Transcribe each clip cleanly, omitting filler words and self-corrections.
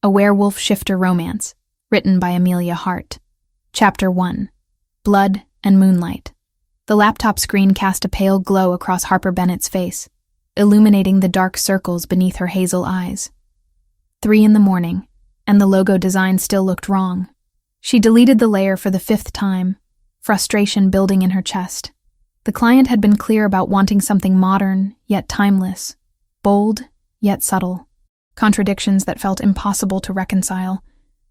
A Werewolf Shifter Romance, written by Amelia Hart. Chapter 1. Blood and Moonlight. The laptop screen cast a pale glow across Harper Bennett's face, illuminating the dark circles beneath her hazel eyes. 3 a.m, and the logo design still looked wrong. She deleted the layer for the 5th time, frustration building in her chest. The client had been clear about wanting something modern, yet timeless, bold, yet subtle. Contradictions that felt impossible to reconcile,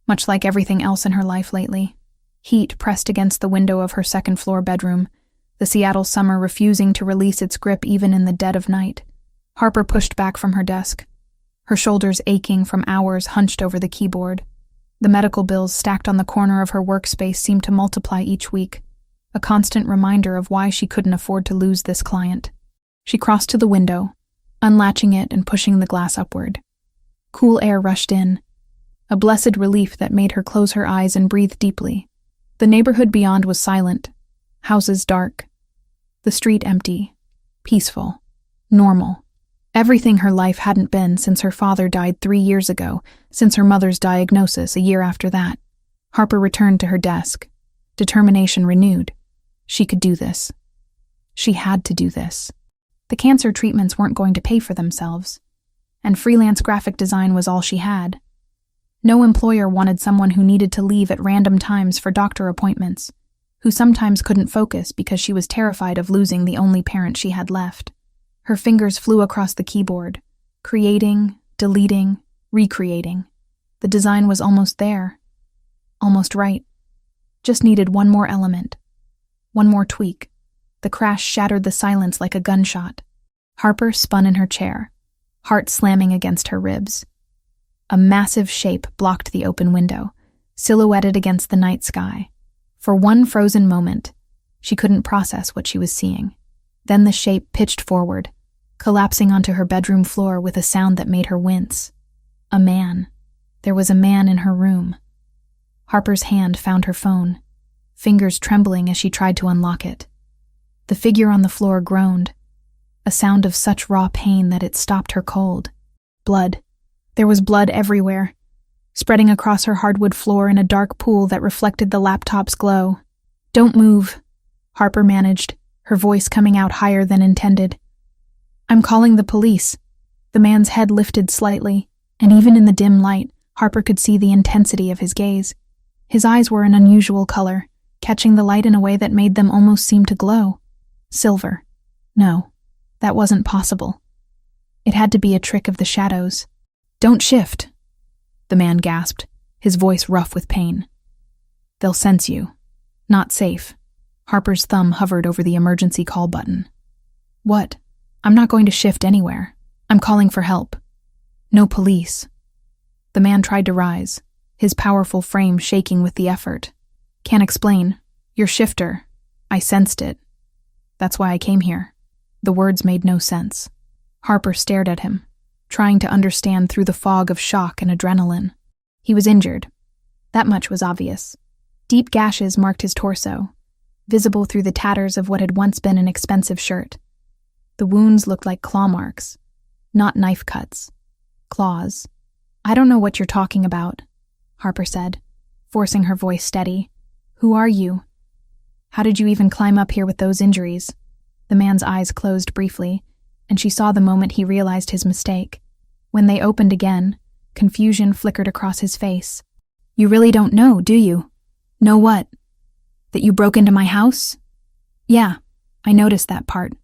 much like everything else in her life lately. Heat pressed against the window of her second-floor bedroom, the Seattle summer refusing to release its grip even in the dead of night. Harper pushed back from her desk, her shoulders aching from hours hunched over the keyboard. The medical bills stacked on the corner of her workspace seemed to multiply each week, a constant reminder of why she couldn't afford to lose this client. She crossed to the window, unlatching it and pushing the glass upward. Cool air rushed in, a blessed relief that made her close her eyes and breathe deeply. The neighborhood beyond was silent, houses dark, the street empty, peaceful, normal. Everything her life hadn't been since her father died 3 years ago, since her mother's diagnosis a year after that. Harper returned to her desk, determination renewed. She could do this. She had to do this. The cancer treatments weren't going to pay for themselves, and freelance graphic design was all she had. No employer wanted someone who needed to leave at random times for doctor appointments, who sometimes couldn't focus because she was terrified of losing the only parent she had left. Her fingers flew across the keyboard, creating, deleting, recreating. The design was almost there, almost right. Just needed one more element, one more tweak. The crash shattered the silence like a gunshot. Harper spun in her chair, heart slamming against her ribs. A massive shape blocked the open window, silhouetted against the night sky. For one frozen moment, she couldn't process what she was seeing. Then the shape pitched forward, collapsing onto her bedroom floor with a sound that made her wince. A man. There was a man in her room. Harper's hand found her phone, fingers trembling as she tried to unlock it. The figure on the floor groaned, a sound of such raw pain that it stopped her cold. Blood. There was blood everywhere, spreading across her hardwood floor in a dark pool that reflected the laptop's glow. "Don't move," Harper managed, her voice coming out higher than intended. "I'm calling the police." The man's head lifted slightly, and even in the dim light, Harper could see the intensity of his gaze. His eyes were an unusual color, catching the light in a way that made them almost seem to glow. Silver. No. That wasn't possible. It had to be a trick of the shadows. "Don't shift," the man gasped, his voice rough with pain. "They'll sense you. Not safe." Harper's thumb hovered over the emergency call button. "What? I'm not going to shift anywhere. I'm calling for help." "No police." The man tried to rise, his powerful frame shaking with the effort. "Can't explain. Your shifter. I sensed it. That's why I came here." The words made no sense. Harper stared at him, trying to understand through the fog of shock and adrenaline. He was injured. That much was obvious. Deep gashes marked his torso, visible through the tatters of what had once been an expensive shirt. The wounds looked like claw marks, not knife cuts. Claws. "I don't know what you're talking about," Harper said, forcing her voice steady. "Who are you? How did you even climb up here with those injuries?" The man's eyes closed briefly, and she saw the moment he realized his mistake. When they opened again, confusion flickered across his face. "You really don't know, do you?" "Know what? That you broke into my house?" "Yeah, I noticed that part."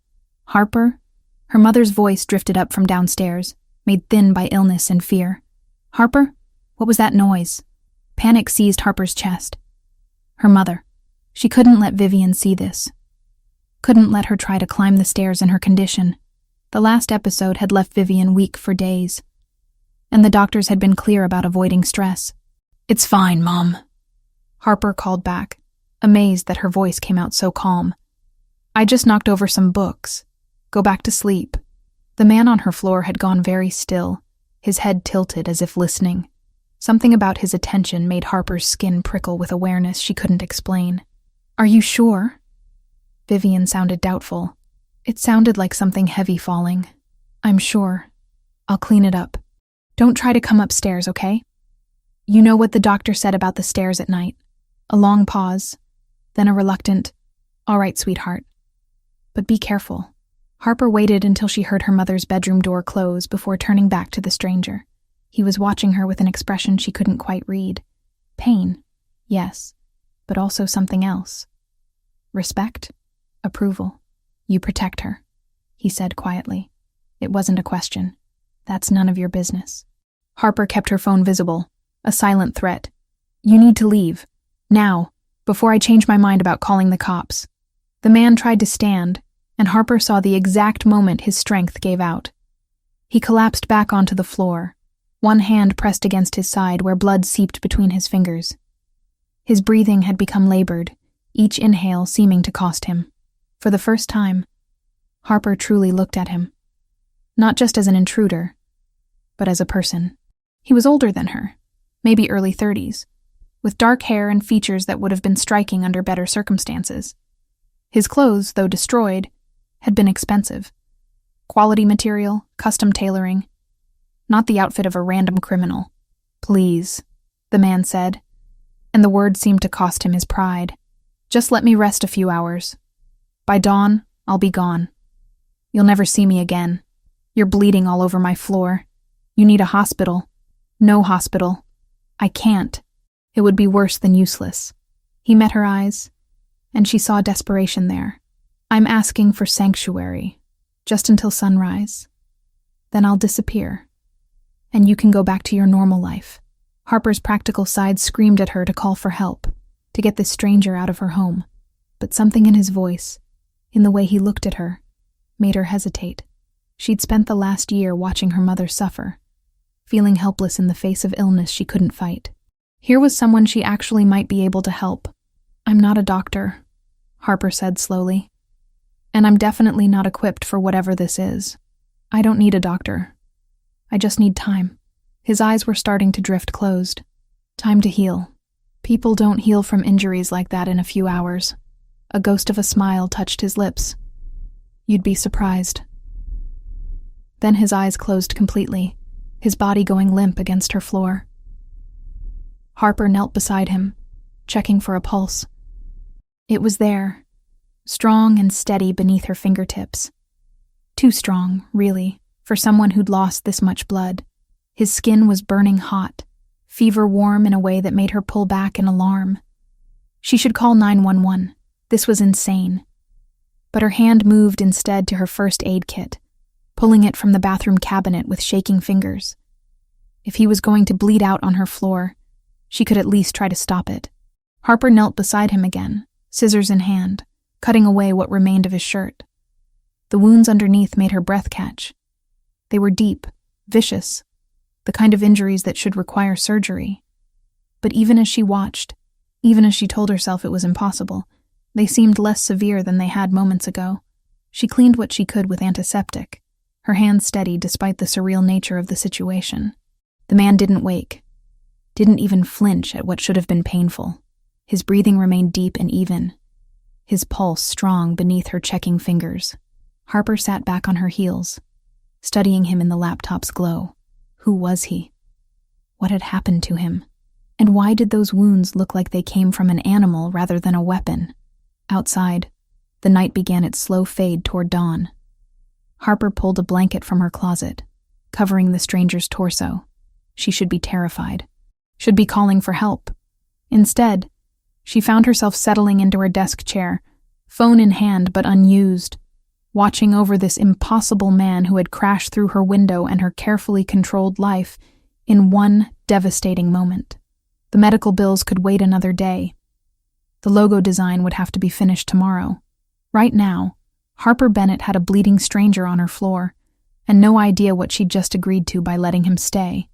"Harper?" Her mother's voice drifted up from downstairs, made thin by illness and fear. "Harper? What was that noise?" Panic seized Harper's chest. Her mother. She couldn't let Vivian see this. Couldn't let her try to climb the stairs in her condition. The last episode had left Vivian weak for days, and the doctors had been clear about avoiding stress. "It's fine, Mom," Harper called back, amazed that her voice came out so calm. "I just knocked over some books. Go back to sleep." The man on her floor had gone very still, his head tilted as if listening. Something about his attention made Harper's skin prickle with awareness she couldn't explain. "Are you sure?" Vivian sounded doubtful. It sounded like something heavy falling. "I'm sure. I'll clean it up. Don't try to come upstairs, okay?" You know what the doctor said about the stairs at night. A long pause, then a reluctant, "All right, sweetheart. But be careful." Harper waited until she heard her mother's bedroom door close before turning back to the stranger. He was watching her with an expression she couldn't quite read. Pain, yes, but also something else. Respect? Approval. "You protect her," he said quietly. It wasn't a question. "That's none of your business." Harper kept her phone visible, a silent threat. "You need to leave. Now, before I change my mind about calling the cops." The man tried to stand, and Harper saw the exact moment his strength gave out. He collapsed back onto the floor, one hand pressed against his side where blood seeped between his fingers. His breathing had become labored, each inhale seeming to cost him. For the first time, Harper truly looked at him. Not just as an intruder, but as a person. He was older than her, maybe early 30s, with dark hair and features that would have been striking under better circumstances. His clothes, though destroyed, had been expensive. Quality material, custom tailoring. Not the outfit of a random criminal. "Please," the man said, and the word seemed to cost him his pride. "Just let me rest a few hours. By dawn, I'll be gone. You'll never see me again. You're bleeding all over my floor. You need a hospital." "No hospital. I can't. It would be worse than useless." He met her eyes, and she saw desperation there. "I'm asking for sanctuary, just until sunrise. Then I'll disappear, and you can go back to your normal life." Harper's practical side screamed at her to call for help, to get this stranger out of her home. But something in his voice, in the way he looked at her, made her hesitate. She'd spent the last year watching her mother suffer, feeling helpless in the face of illness she couldn't fight. Here was someone she actually might be able to help. "I'm not a doctor," Harper said slowly. "And I'm definitely not equipped for whatever this is. I don't need a doctor. I just need time." His eyes were starting to drift closed. Time to heal. People don't heal from injuries like that in a few hours. A ghost of a smile touched his lips. "You'd be surprised." Then his eyes closed completely, his body going limp against her floor. Harper knelt beside him, checking for a pulse. It was there, strong and steady beneath her fingertips. Too strong, really, for someone who'd lost this much blood. His skin was burning hot, fever warm in a way that made her pull back in alarm. She should call 911. This was insane. But her hand moved instead to her first aid kit, pulling it from the bathroom cabinet with shaking fingers. If he was going to bleed out on her floor, she could at least try to stop it. Harper knelt beside him again, scissors in hand, cutting away what remained of his shirt. The wounds underneath made her breath catch. They were deep, vicious, the kind of injuries that should require surgery. But even as she watched, even as she told herself it was impossible, they seemed less severe than they had moments ago. She cleaned what she could with antiseptic, her hands steady despite the surreal nature of the situation. The man didn't wake, didn't even flinch at what should have been painful. His breathing remained deep and even, his pulse strong beneath her checking fingers. Harper sat back on her heels, studying him in the laptop's glow. Who was he? What had happened to him? And why did those wounds look like they came from an animal rather than a weapon? Outside, the night began its slow fade toward dawn. Harper pulled a blanket from her closet, covering the stranger's torso. She should be terrified, should be calling for help. Instead, she found herself settling into her desk chair, phone in hand but unused, watching over this impossible man who had crashed through her window and her carefully controlled life in one devastating moment. The medical bills could wait another day. The logo design would have to be finished tomorrow. Right now, Harper Bennett had a bleeding stranger on her floor, and no idea what she'd just agreed to by letting him stay.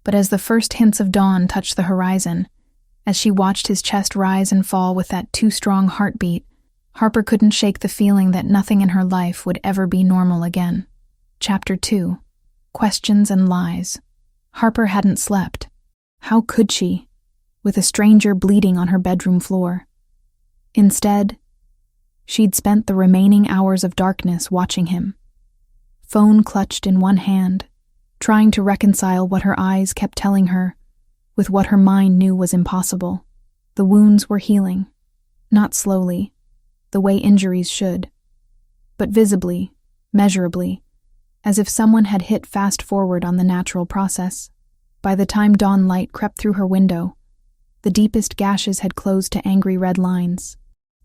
But as the first hints of dawn touched the horizon, as she watched his chest rise and fall with that too-strong heartbeat, Harper couldn't shake the feeling that nothing in her life would ever be normal again. Chapter 2. Questions and Lies. Harper hadn't slept. How could she, with a stranger bleeding on her bedroom floor? Instead, she'd spent the remaining hours of darkness watching him, phone clutched in one hand, trying to reconcile what her eyes kept telling her with what her mind knew was impossible. The wounds were healing, not slowly, the way injuries should, but visibly, measurably, as if someone had hit fast forward on the natural process. By the time dawn light crept through her window, the deepest gashes had closed to angry red lines.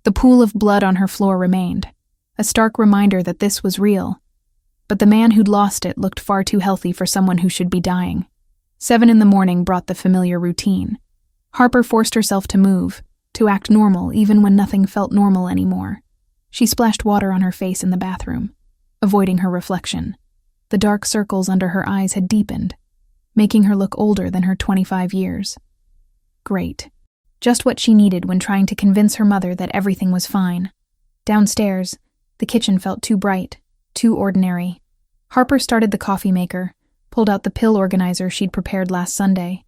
The pool of blood on her floor remained, a stark reminder that this was real, but the man who'd lost it looked far too healthy for someone who should be dying. 7 in the morning brought the familiar routine. Harper forced herself to move, to act normal even when nothing felt normal anymore. She splashed water on her face in the bathroom, avoiding her reflection. The dark circles under her eyes had deepened, making her look older than her 25 years. Great. Just what she needed when trying to convince her mother that everything was fine. Downstairs, the kitchen felt too bright, too ordinary. Harper started the coffee maker, pulled out the pill organizer she'd prepared last Sunday.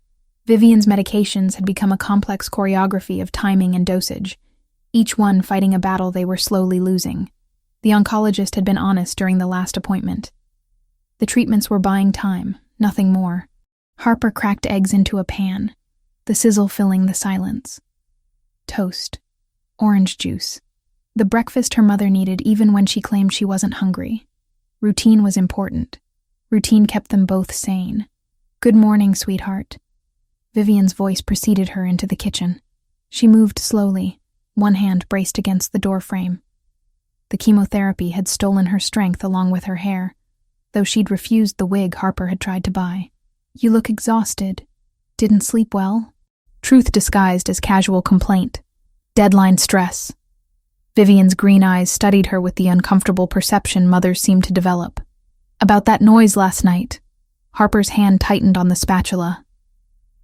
Vivian's medications had become a complex choreography of timing and dosage, each one fighting a battle they were slowly losing. The oncologist had been honest during the last appointment. The treatments were buying time, nothing more. Harper cracked eggs into a pan, the sizzle filling the silence. Toast. Orange juice. The breakfast her mother needed even when she claimed she wasn't hungry. Routine was important. Routine kept them both sane. "Good morning, sweetheart." Vivian's voice preceded her into the kitchen. She moved slowly, one hand braced against the doorframe. The chemotherapy had stolen her strength along with her hair, though she'd refused the wig Harper had tried to buy. "You look exhausted. Didn't sleep well?" Truth disguised as casual complaint. Deadline stress. Vivian's green eyes studied her with the uncomfortable perception mothers seemed to develop. "About that noise last night." Harper's hand tightened on the spatula.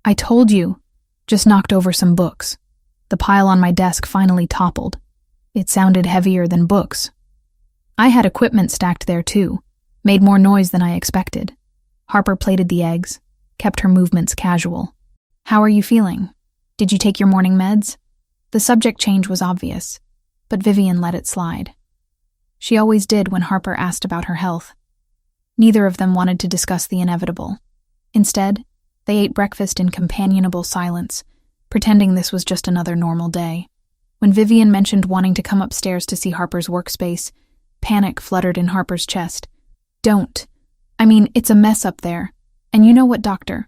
"I told you. Just knocked over some books." The pile on my desk finally toppled. It sounded heavier than books. I had equipment stacked there too, made more noise than I expected. Harper plated the eggs, kept her movements casual. "How are you feeling? Did you take your morning meds?" The subject change was obvious, but Vivian let it slide. She always did when Harper asked about her health. Neither of them wanted to discuss the inevitable. Instead, they ate breakfast in companionable silence, pretending this was just another normal day. When Vivian mentioned wanting to come upstairs to see Harper's workspace, panic fluttered in Harper's chest. "Don't. I mean, it's a mess up there. And you know what Dr.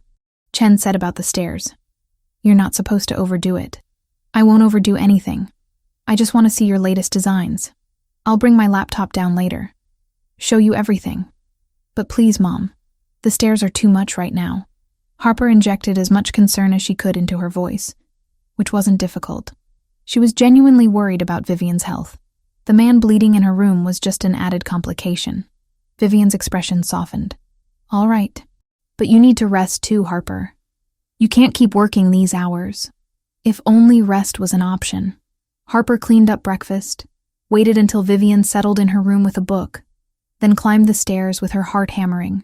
Chen said about the stairs. You're not supposed to overdo it." "I won't overdo anything. I just want to see your latest designs. I'll bring my laptop down later. Show you everything. But please, Mom, the stairs are too much right now." Harper injected as much concern as she could into her voice, which wasn't difficult. She was genuinely worried about Vivian's health. The man bleeding in her room was just an added complication. Vivian's expression softened. "All right. But you need to rest too, Harper. You can't keep working these hours." If only rest was an option. Harper cleaned up breakfast, waited until Vivian settled in her room with a book, then climbed the stairs with her heart hammering.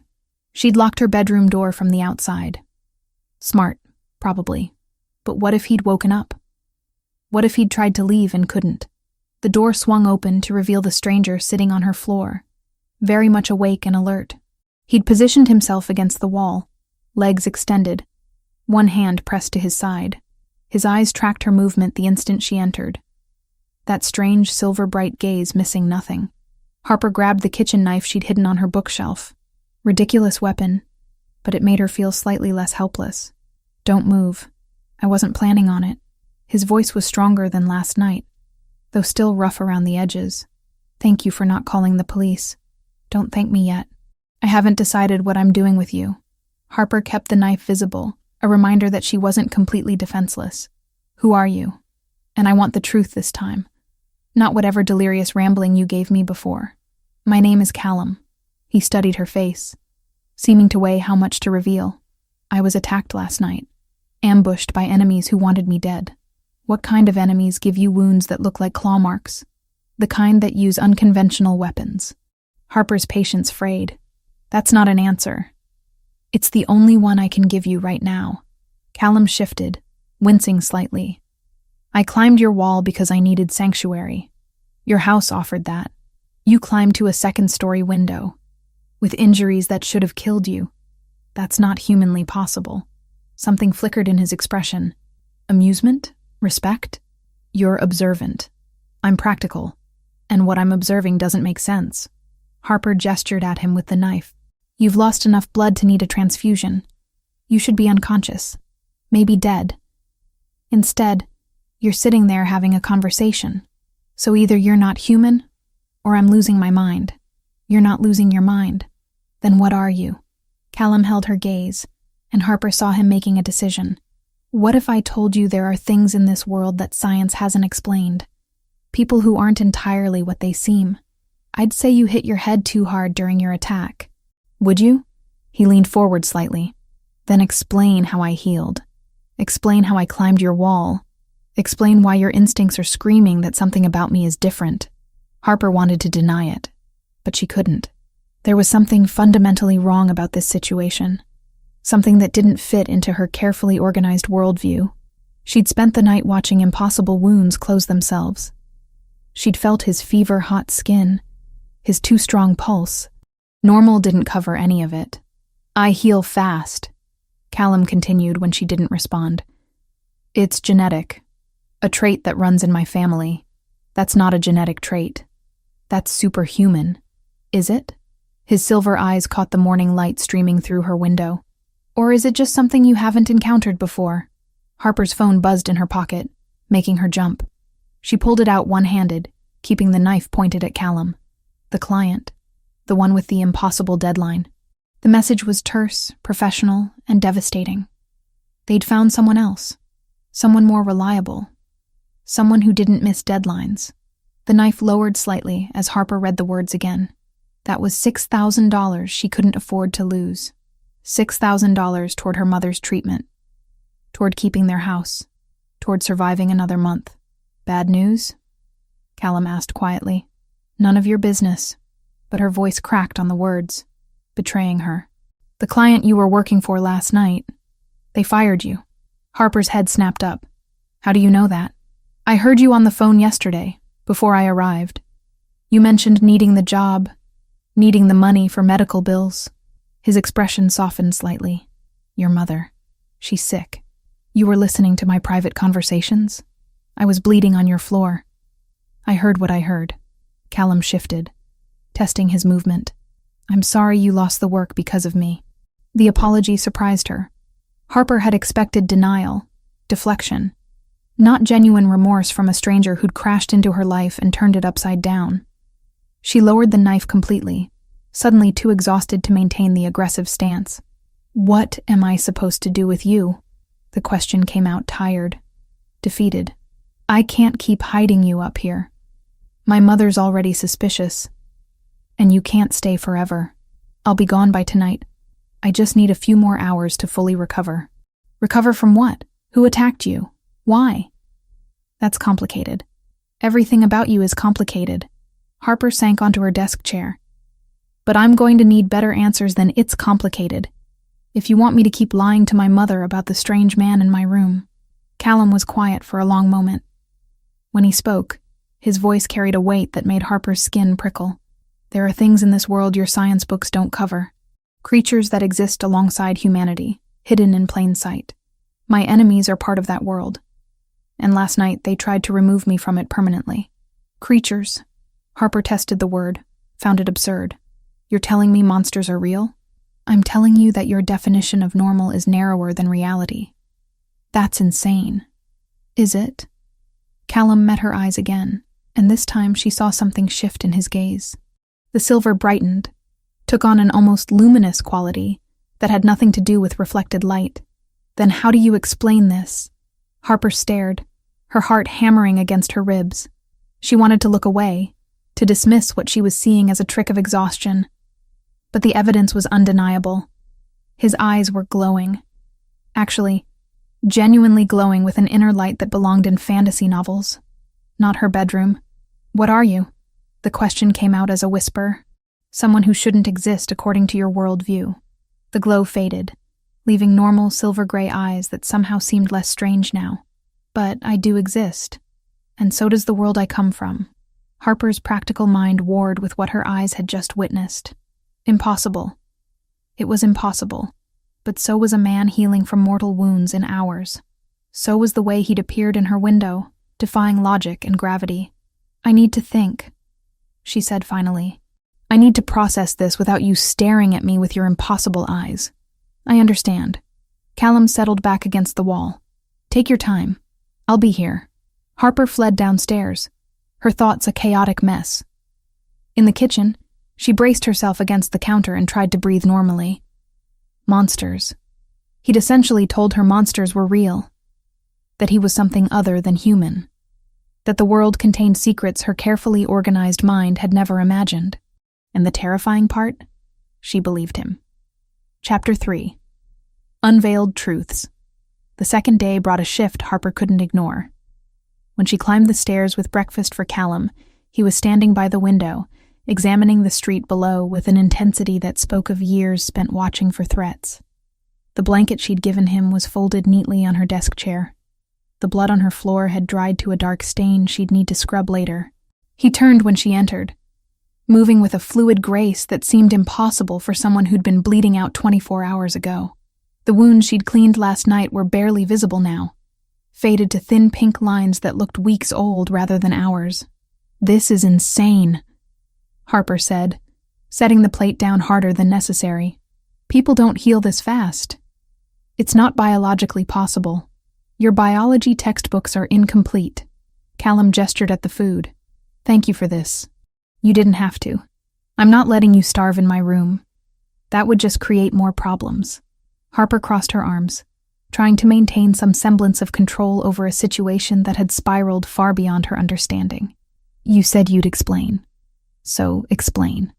She'd locked her bedroom door from the outside. Smart, probably. But what if he'd woken up? What if he'd tried to leave and couldn't? The door swung open to reveal the stranger sitting on her floor, very much awake and alert. He'd positioned himself against the wall, legs extended, one hand pressed to his side. His eyes tracked her movement the instant she entered. That strange, silver-bright gaze missing nothing. Harper grabbed the kitchen knife she'd hidden on her bookshelf. Ridiculous weapon, but it made her feel slightly less helpless. "Don't move. I wasn't planning on it." His voice was stronger than last night, though still rough around the edges. "Thank you for not calling the police. Don't thank me yet. I haven't decided what I'm doing with you." Harper kept the knife visible, a reminder that she wasn't completely defenseless. "Who are you? And I want the truth this time. Not whatever delirious rambling you gave me before." "My name is Callum." He studied her face, seeming to weigh how much to reveal. "I was attacked last night, ambushed by enemies who wanted me dead." "What kind of enemies give you wounds that look like claw marks?" "The kind that use unconventional weapons." Harper's patience frayed. "That's not an answer. It's the only one I can give you right now." Callum shifted, wincing slightly. "I climbed your wall because I needed sanctuary. Your house offered that. You climbed to a second-story window, with injuries that should have killed you. That's not humanly possible. Something flickered in his expression. Amusement? Respect? You're observant. I'm practical. And what I'm observing doesn't make sense. Harper gestured at him with the knife. You've lost enough blood to need a transfusion. You should be unconscious. Maybe dead. Instead, you're sitting there having a conversation. So either you're not human, or I'm losing my mind. You're not losing your mind. Then what are you? Callum held her gaze, and Harper saw him making a decision. What if I told you there are things in this world that science hasn't explained? People who aren't entirely what they seem. I'd say you hit your head too hard during your attack. Would you? He leaned forward slightly. Then explain how I healed. Explain how I climbed your wall. Explain why your instincts are screaming that something about me is different. Harper wanted to deny it, but she couldn't. There was something fundamentally wrong about this situation. Something that didn't fit into her carefully organized worldview. She'd spent the night watching impossible wounds close themselves. She'd felt his fever-hot skin, his too strong pulse. Normal didn't cover any of it. I heal fast, Callum continued when she didn't respond. It's genetic. A trait that runs in my family. That's not a genetic trait. That's superhuman. Is it? His silver eyes caught the morning light streaming through her window. Or is it just something you haven't encountered before? Harper's phone buzzed in her pocket, making her jump. She pulled it out one-handed, keeping the knife pointed at Callum. The client. The one with the impossible deadline. The message was terse, professional, and devastating. They'd found someone else. Someone more reliable. Someone who didn't miss deadlines. The knife lowered slightly as Harper read the words again. That was $6,000 she couldn't afford to lose. $6,000 toward her mother's treatment. Toward keeping their house. Toward surviving another month. Bad news? Callum asked quietly. None of your business. But her voice cracked on the words, betraying her. The client you were working for last night, they fired you. Harper's head snapped up. How do you know that? I heard you on the phone yesterday, before I arrived. You mentioned needing the job, needing the money for medical bills. His expression softened slightly. Your mother. She's sick. You were listening to my private conversations? I was bleeding on your floor. I heard what I heard. Callum shifted, testing his movement. I'm sorry you lost the work because of me. The apology surprised her. Harper had expected denial, deflection, not genuine remorse from a stranger who'd crashed into her life and turned it upside down. She lowered the knife completely, suddenly too exhausted to maintain the aggressive stance. What am I supposed to do with you? The question came out tired, defeated. I can't keep hiding you up here. My mother's already suspicious. And you can't stay forever. I'll be gone by tonight. I just need a few more hours to fully recover. Recover from what? Who attacked you? Why? That's complicated. Everything about you is complicated. Harper sank onto her desk chair. But I'm going to need better answers than it's complicated. If you want me to keep lying to my mother about the strange man in my room. Callum was quiet for a long moment. When he spoke, his voice carried a weight that made Harper's skin prickle. There are things in this world your science books don't cover. Creatures that exist alongside humanity, hidden in plain sight. My enemies are part of that world. And last night they tried to remove me from it permanently. Creatures. Harper tested the word, found it absurd. You're telling me monsters are real? I'm telling you that your definition of normal is narrower than reality. That's insane. Is it? Callum met her eyes again, and this time she saw something shift in his gaze. The silver brightened, took on an almost luminous quality that had nothing to do with reflected light. Then how do you explain this? Harper stared, her heart hammering against her ribs. She wanted to look away, to dismiss what she was seeing as a trick of exhaustion. But the evidence was undeniable. His eyes were glowing. Actually, genuinely glowing with an inner light that belonged in fantasy novels. Not her bedroom. What are you? The question came out as a whisper. Someone who shouldn't exist according to your worldview. The glow faded, leaving normal silver-gray eyes that somehow seemed less strange now. But I do exist. And so does the world I come from. Harper's practical mind warred with what her eyes had just witnessed. Impossible. It was impossible. but so was a man healing from mortal wounds in hours. So was the way he'd appeared in her window, defying logic and gravity. "I need to think," she said finally. "I need to process this without you staring at me with your impossible eyes." "I understand." Callum settled back against the wall. "Take your time. I'll be here." Harper fled downstairs, her thoughts a chaotic mess. In the kitchen, she braced herself against the counter and tried to breathe normally. Monsters. He'd essentially told her monsters were real, that he was something other than human, that the world contained secrets her carefully organized mind had never imagined. And the terrifying part? She believed him. Chapter 3. Unveiled Truths. The second day brought a shift Harper couldn't ignore. When she climbed the stairs with breakfast for Callum, he was standing by the window, examining the street below with an intensity that spoke of years spent watching for threats. The blanket she'd given him was folded neatly on her desk chair. The blood on her floor had dried to a dark stain she'd need to scrub later. He turned when she entered, moving with a fluid grace that seemed impossible for someone who'd been bleeding out 24 hours ago. The wounds she'd cleaned last night were barely visible now, faded to thin pink lines that looked weeks old rather than hours. "This is insane," Harper said, setting the plate down harder than necessary. "People don't heal this fast. It's not biologically possible. Your biology textbooks are incomplete." Callum gestured at the food. "Thank you for this. You didn't have to. I'm not letting you starve in my room. That would just create more problems." Harper crossed her arms, trying to maintain some semblance of control over a situation that had spiraled far beyond her understanding. "You said you'd explain. So explain.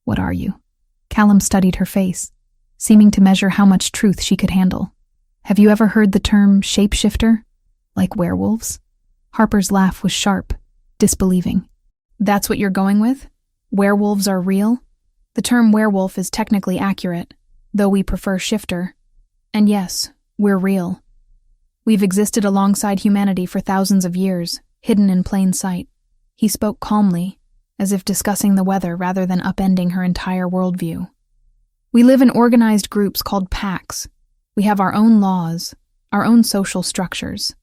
What are you?" Callum studied her face, seeming to measure how much truth she could handle. "Have you ever heard the term shapeshifter? Like werewolves?" Harper's laugh was sharp, disbelieving. "That's what you're going with? Werewolves are real?" "The term werewolf is technically accurate, though we prefer shifter. And yes, we're real. We've existed alongside humanity for thousands of years, hidden in plain sight." He spoke calmly, as if discussing the weather rather than upending her entire worldview. "We live in organized groups called packs. We have our own laws, our own social structures.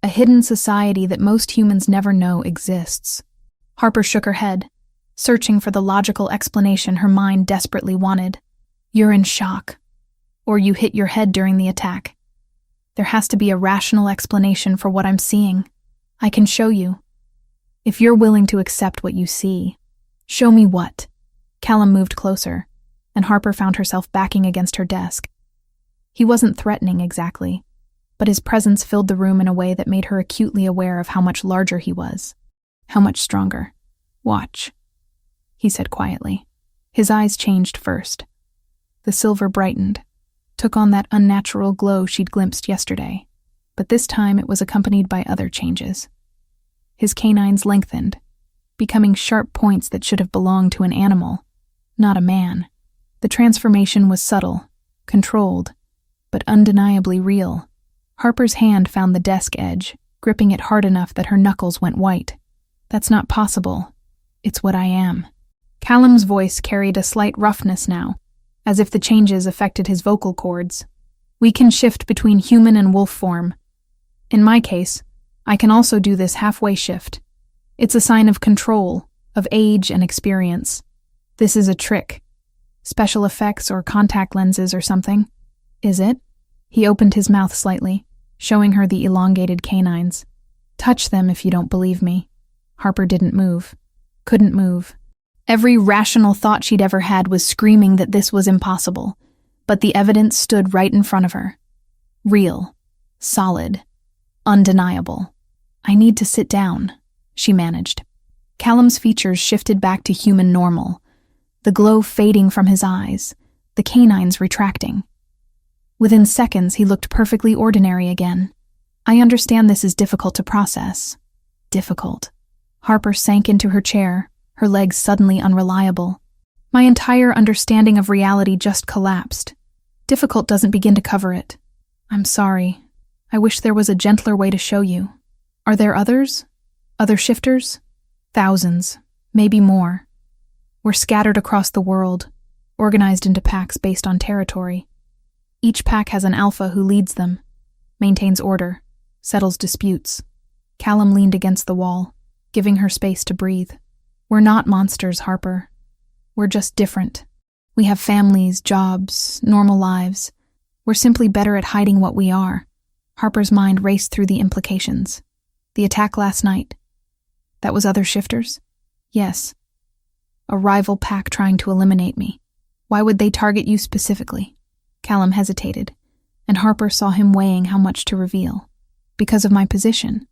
A hidden society that most humans never know exists." Harper shook her head, searching for the logical explanation her mind desperately wanted. "You're in shock. Or you hit your head during the attack. There has to be a rational explanation for what I'm seeing. I can show you. If you're willing to accept what you see." "Show me what?" Callum moved closer, and Harper found herself backing against her desk. He wasn't threatening exactly, but his presence filled the room in a way that made her acutely aware of how much larger he was, how much stronger. "Watch," he said quietly. His eyes changed first. The silver brightened, took on that unnatural glow she'd glimpsed yesterday, but this time it was accompanied by other changes. His canines lengthened, becoming sharp points that should have belonged to an animal, not a man. The transformation was subtle, controlled, but undeniably real. Harper's hand found the desk edge, gripping it hard enough that her knuckles went white. "That's not possible. It's what I am." Callum's voice carried a slight roughness now, as if the changes affected his vocal cords. "We can shift between human and wolf form. In my case, I can also do this halfway shift. It's a sign of control, of age and experience. This is a trick. Special effects or contact lenses or something. Is it?" He opened his mouth slightly, showing her the elongated canines. "Touch them if you don't believe me." Harper didn't move. Couldn't move. Every rational thought she'd ever had was screaming that this was impossible, but the evidence stood right in front of her. Real. Solid. Undeniable. "I need to sit down," she managed. Callum's features shifted back to human normal, the glow fading from his eyes, the canines retracting. Within seconds, he looked perfectly ordinary again. "I understand this is difficult to process." Difficult. Harper sank into her chair, her legs suddenly unreliable. "My entire understanding of reality just collapsed. Difficult doesn't begin to cover it. I'm sorry. I wish there was a gentler way to show you. Are there others? Other shifters?" "Thousands. Maybe more. We're scattered across the world, organized into packs based on territory. Each pack has an alpha who leads them, maintains order, settles disputes. Callum leaned against the wall, giving her space to breathe. We're not monsters, Harper. We're just different. We have families, jobs, normal lives. We're simply better at hiding what we are. Harper's mind raced through the implications. The attack last night. That was other shifters? Yes. A rival pack trying to eliminate me. Why would they target you specifically? Callum hesitated, and Harper saw him weighing how much to reveal. Because of my position.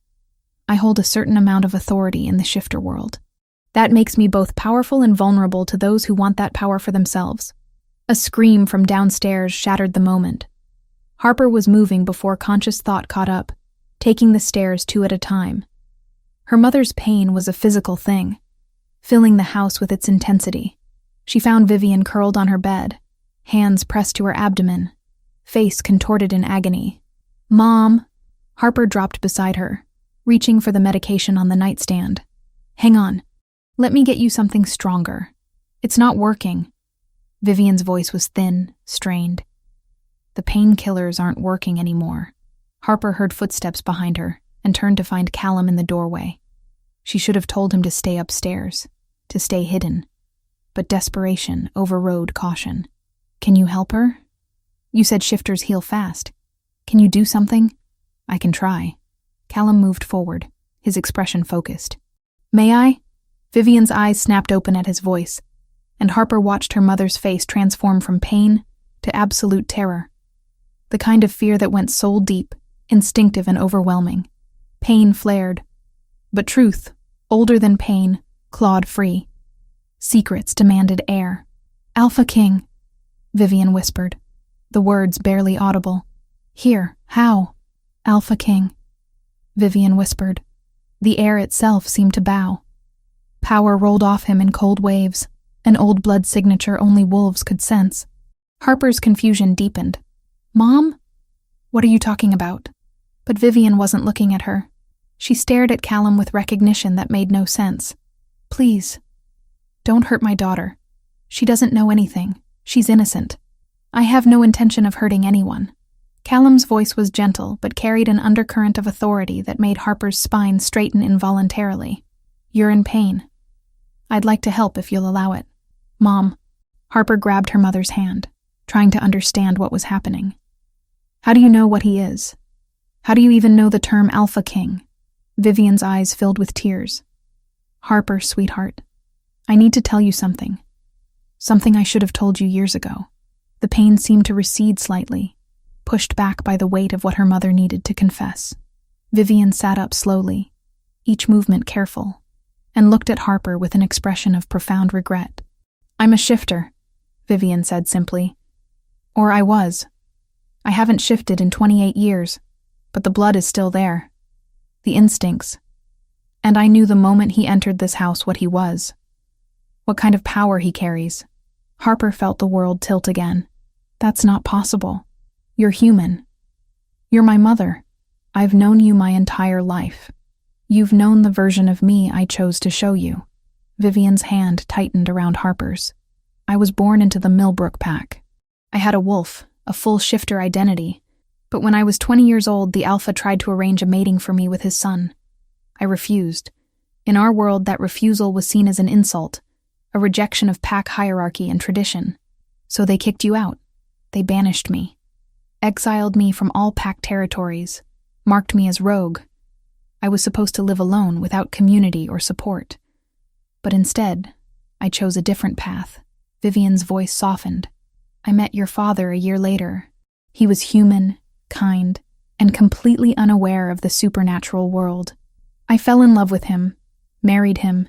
I hold a certain amount of authority in the shifter world. That makes me both powerful and vulnerable to those who want that power for themselves. A scream from downstairs shattered the moment. Harper was moving before conscious thought caught up, taking the stairs 2 at a time. Her mother's pain was a physical thing, filling the house with its intensity. She found Vivian curled on her bed, hands pressed to her abdomen, face contorted in agony. "Mom!" Harper dropped beside her, reaching for the medication on the nightstand. "Hang on. Let me get you something stronger. It's not working." Vivian's voice was thin, strained. The painkillers aren't working anymore. Harper heard footsteps behind her and turned to find Callum in the doorway. She should have told him to stay upstairs, to stay hidden. But desperation overrode caution. "Can you help her? You said shifters heal fast. Can you do something?" "I can try." Callum moved forward, his expression focused. "May I?" Vivian's eyes snapped open at his voice, and Harper watched her mother's face transform from pain to absolute terror. The kind of fear that went soul deep, instinctive and overwhelming. Pain flared, but truth, older than pain, clawed free. Secrets demanded air. "Alpha King," Vivian whispered, the words barely audible. "Here, how?" "Alpha King," Vivian whispered. The air itself seemed to bow. Power rolled off him in cold waves, an old blood signature only wolves could sense. Harper's confusion deepened. "Mom? What are you talking about?" But Vivian wasn't looking at her. She stared at Callum with recognition that made no sense. "Please, don't hurt my daughter. She doesn't know anything. She's innocent. I have no intention of hurting anyone." Callum's voice was gentle, but carried an undercurrent of authority that made Harper's spine straighten involuntarily. "You're in pain. I'd like to help if you'll allow it." "Mom." Harper grabbed her mother's hand, trying to understand what was happening. "How do you know what he is? How do you even know the term Alpha King?" Vivian's eyes filled with tears. "Harper, sweetheart, I need to tell you something. Something I should have told you years ago." The pain seemed to recede slightly, pushed back by the weight of what her mother needed to confess. Vivian sat up slowly, each movement careful, and looked at Harper with an expression of profound regret. "I'm a shifter," Vivian said simply. "Or I was. I haven't shifted in 28 years, but the blood is still there. The instincts. And I knew the moment he entered this house what he was. What kind of power he carries." Harper felt the world tilt again. "That's not possible. You're human. You're my mother. I've known you my entire life. You've known the version of me I chose to show you." Vivian's hand tightened around Harper's. "I was born into the Millbrook pack. I had a wolf, a full shifter identity. But when I was 20 years old, the Alpha tried to arrange a mating for me with his son. I refused. In our world, that refusal was seen as an insult, a rejection of pack hierarchy and tradition. So they kicked you out. They banished me. Exiled me from all pack territories, marked me as rogue. I was supposed to live alone without community or support. But instead, I chose a different path." Vivian's voice softened. "I met your father a year later. He was human, kind, and completely unaware of the supernatural world. I fell in love with him, married him,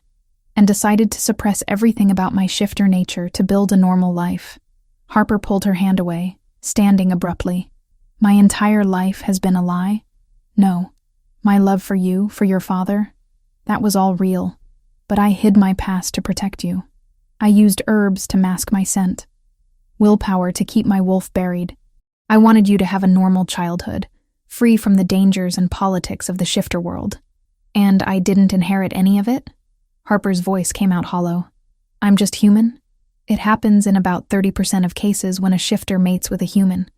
and decided to suppress everything about my shifter nature to build a normal life." Harper pulled her hand away, standing abruptly. "My entire life has been a lie? No. My love for you, for your father, that was all real. But I hid my past to protect you. I used herbs to mask my scent. Willpower to keep my wolf buried. I wanted you to have a normal childhood, free from the dangers and politics of the shifter world. And I didn't inherit any of it?" Harper's voice came out hollow. "I'm just human? It happens in about 30% of cases when a shifter mates with a human.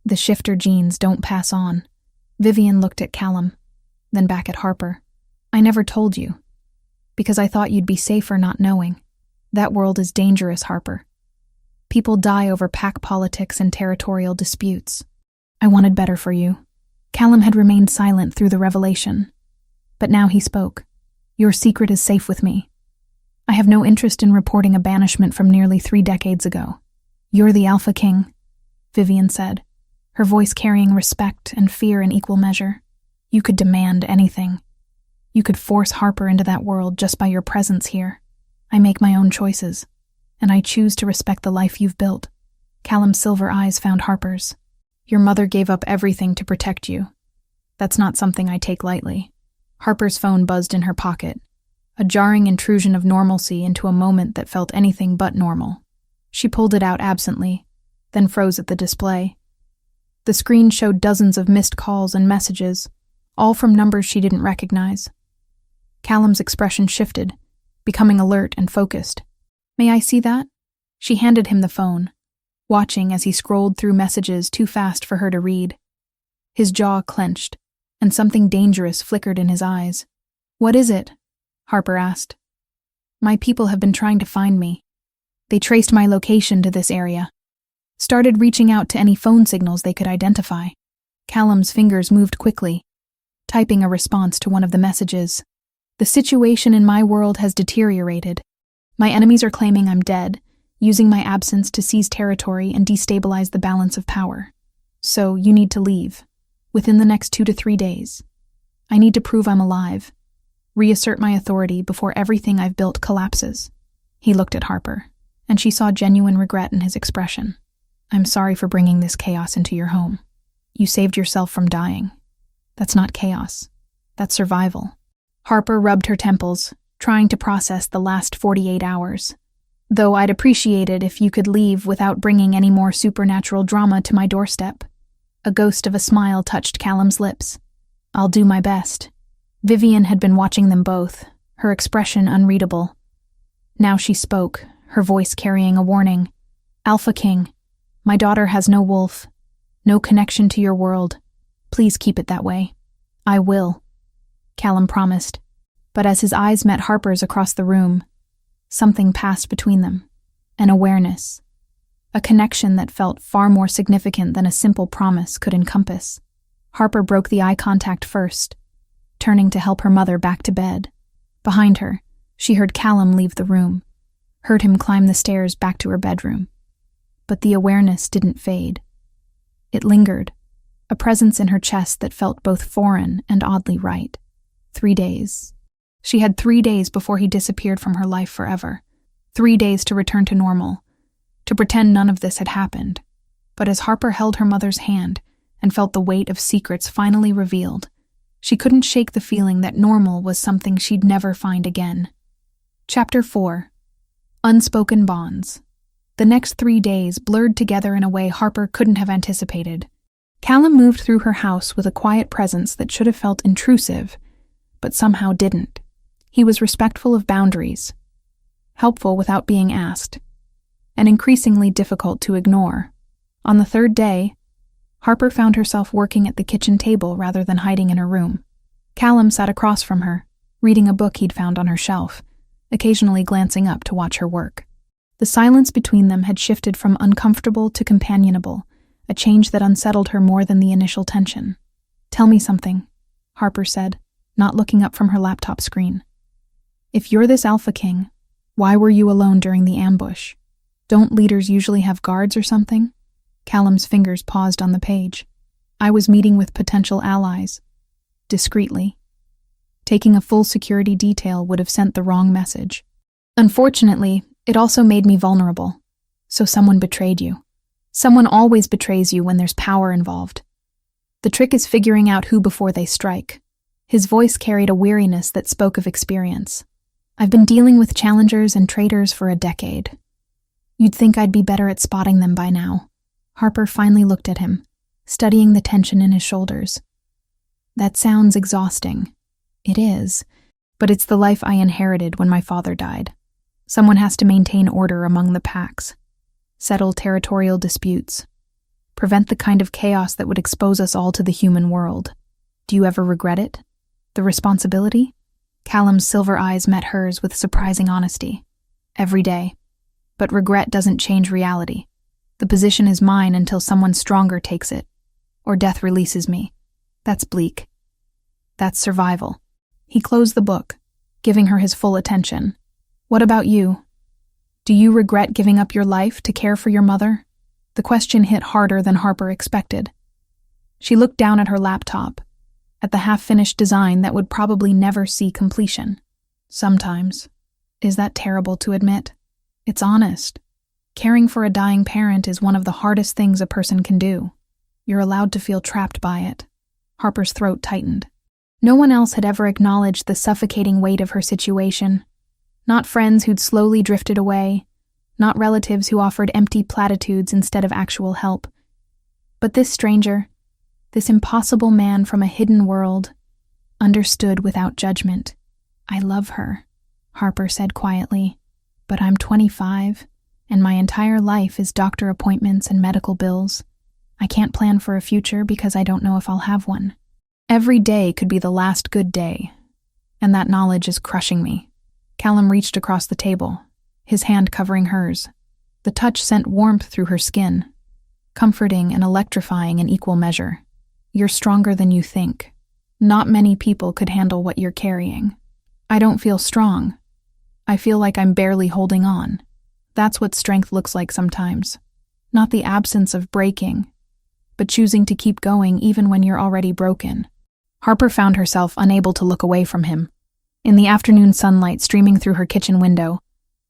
The shifter genes don't pass on. Vivian looked at Callum, then back at Harper. I never told you, because I thought you'd be safer not knowing. That world is dangerous, Harper. People die over pack politics and territorial disputes. I wanted better for you. Callum had remained silent through the revelation, but now he spoke. Your secret is safe with me. I have no interest in reporting a banishment from nearly 3 decades ago. You're the Alpha King, Vivian said, her voice carrying respect and fear in equal measure. You could demand anything. You could force Harper into that world just by your presence here. I make my own choices, and I choose to respect the life you've built. Callum's silver eyes found Harper's. Your mother gave up everything to protect you. That's not something I take lightly. Harper's phone buzzed in her pocket, a jarring intrusion of normalcy into a moment that felt anything but normal. She pulled it out absently, then froze at the display. The screen showed dozens of missed calls and messages, all from numbers she didn't recognize. Callum's expression shifted, becoming alert and focused. May I see that? She handed him the phone, watching as he scrolled through messages too fast for her to read. His jaw clenched, and something dangerous flickered in his eyes. What is it? Harper asked. My people have been trying to find me. They traced my location to this area. Started reaching out to any phone signals they could identify. Callum's fingers moved quickly, typing a response to one of the messages. The situation in my world has deteriorated. My enemies are claiming I'm dead, using my absence to seize territory and destabilize the balance of power. So you need to leave, within the next 2 to 3 days. I need to prove I'm alive, reassert my authority before everything I've built collapses. He looked at Harper, and she saw genuine regret in his expression. I'm sorry for bringing this chaos into your home. You saved yourself from dying. That's not chaos. That's survival. Harper rubbed her temples, trying to process the last 48 hours. Though I'd appreciate it if you could leave without bringing any more supernatural drama to my doorstep. A ghost of a smile touched Callum's lips. I'll do my best. Vivian had been watching them both, her expression unreadable. Now she spoke, her voice carrying a warning. Alpha King, my daughter has no wolf, no connection to your world. Please keep it that way. I will, Callum promised. But as his eyes met Harper's across the room, something passed between them. An awareness. A connection that felt far more significant than a simple promise could encompass. Harper broke the eye contact first, turning to help her mother back to bed. Behind her, she heard Callum leave the room, heard him climb the stairs back to her bedroom. But the awareness didn't fade. It lingered, a presence in her chest that felt both foreign and oddly right. 3 days. She had 3 days before he disappeared from her life forever. 3 days to return to normal, to pretend none of this had happened. But as Harper held her mother's hand and felt the weight of secrets finally revealed, she couldn't shake the feeling that normal was something she'd never find again. Chapter 4. Unspoken Bonds. The next 3 days blurred together in a way Harper couldn't have anticipated. Callum moved through her house with a quiet presence that should have felt intrusive, but somehow didn't. He was respectful of boundaries, helpful without being asked, and increasingly difficult to ignore. On the 3rd day, Harper found herself working at the kitchen table rather than hiding in her room. Callum sat across from her, reading a book he'd found on her shelf, occasionally glancing up to watch her work. The silence between them had shifted from uncomfortable to companionable, a change that unsettled her more than the initial tension. Tell me something, Harper said, not looking up from her laptop screen. If you're this Alpha King, why were you alone during the ambush? Don't leaders usually have guards or something? Callum's fingers paused on the page. I was meeting with potential allies. Discreetly. Taking a full security detail would have sent the wrong message. Unfortunately, it also made me vulnerable. So someone betrayed you. Someone always betrays you when there's power involved. The trick is figuring out who before they strike. His voice carried a weariness that spoke of experience. I've been dealing with challengers and traitors for a decade. You'd think I'd be better at spotting them by now. Harper finally looked at him, studying the tension in his shoulders. That sounds exhausting. It is, but it's the life I inherited when my father died. Someone has to maintain order among the packs, settle territorial disputes, Prevent the kind of chaos that would expose us all to the human world. Do you ever regret it? The responsibility? Callum's silver eyes met hers with surprising honesty. Every day. But regret doesn't change reality. The position is mine until someone stronger takes it. Or death releases me. That's bleak. That's survival. He closed the book, giving her his full attention. What about you? Do you regret giving up your life to care for your mother? The question hit harder than Harper expected. She looked down at her laptop, at the half-finished design that would probably never see completion. Sometimes. Is that terrible to admit? It's honest. Caring for a dying parent is one of the hardest things a person can do. You're allowed to feel trapped by it. Harper's throat tightened. No one else had ever acknowledged the suffocating weight of her situation. Not friends who'd slowly drifted away, not relatives who offered empty platitudes instead of actual help. But this stranger, this impossible man from a hidden world, understood without judgment. I love her, Harper said quietly, but I'm 25, and my entire life is doctor appointments and medical bills. I can't plan for a future because I don't know if I'll have one. Every day could be the last good day, and that knowledge is crushing me. Callum reached across the table, his hand covering hers. The touch sent warmth through her skin, comforting and electrifying in equal measure. You're stronger than you think. Not many people could handle what you're carrying. I don't feel strong. I feel like I'm barely holding on. That's what strength looks like sometimes. Not the absence of breaking, but choosing to keep going even when you're already broken. Harper found herself unable to look away from him. In the afternoon sunlight streaming through her kitchen window,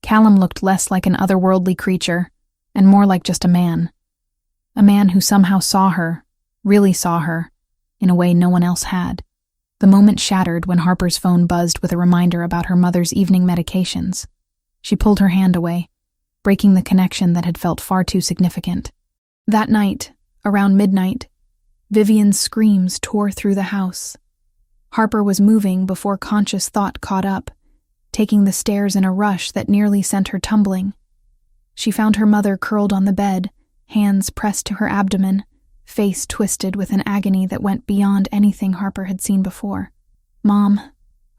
Callum looked less like an otherworldly creature and more like just a man. A man who somehow saw her, really saw her, in a way no one else had. The moment shattered when Harper's phone buzzed with a reminder about her mother's evening medications. She pulled her hand away, breaking the connection that had felt far too significant. That night, around midnight, Vivian's screams tore through the house. Harper was moving before conscious thought caught up, taking the stairs in a rush that nearly sent her tumbling. She found her mother curled on the bed, hands pressed to her abdomen, face twisted with an agony that went beyond anything Harper had seen before. Mom.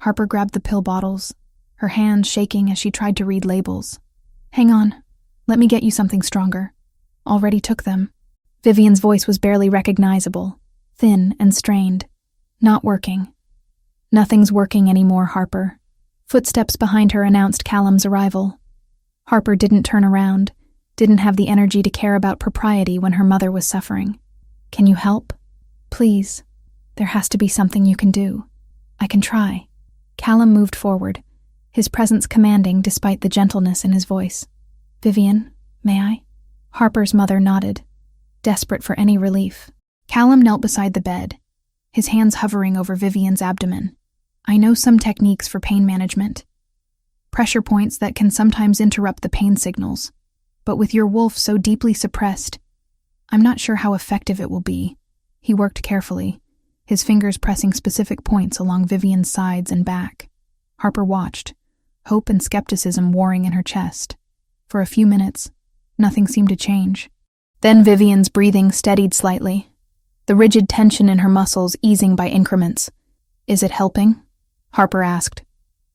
Harper grabbed the pill bottles, her hands shaking as she tried to read labels. Hang on. Let me get you something stronger. Already took them. Vivian's voice was barely recognizable, thin and strained. Not working. Nothing's working anymore, Harper. Footsteps behind her announced Callum's arrival. Harper didn't turn around, didn't have the energy to care about propriety when her mother was suffering. Can you help? Please. There has to be something you can do. I can try. Callum moved forward, his presence commanding despite the gentleness in his voice. Vivian, may I? Harper's mother nodded, desperate for any relief. Callum knelt beside the bed, his hands hovering over Vivian's abdomen. I know some techniques for pain management. Pressure points that can sometimes interrupt the pain signals. But with your wolf so deeply suppressed, I'm not sure how effective it will be. He worked carefully, his fingers pressing specific points along Vivian's sides and back. Harper watched, hope and skepticism warring in her chest. For a few minutes, nothing seemed to change. Then Vivian's breathing steadied slightly, the rigid tension in her muscles easing by increments. Is it helping? Harper asked.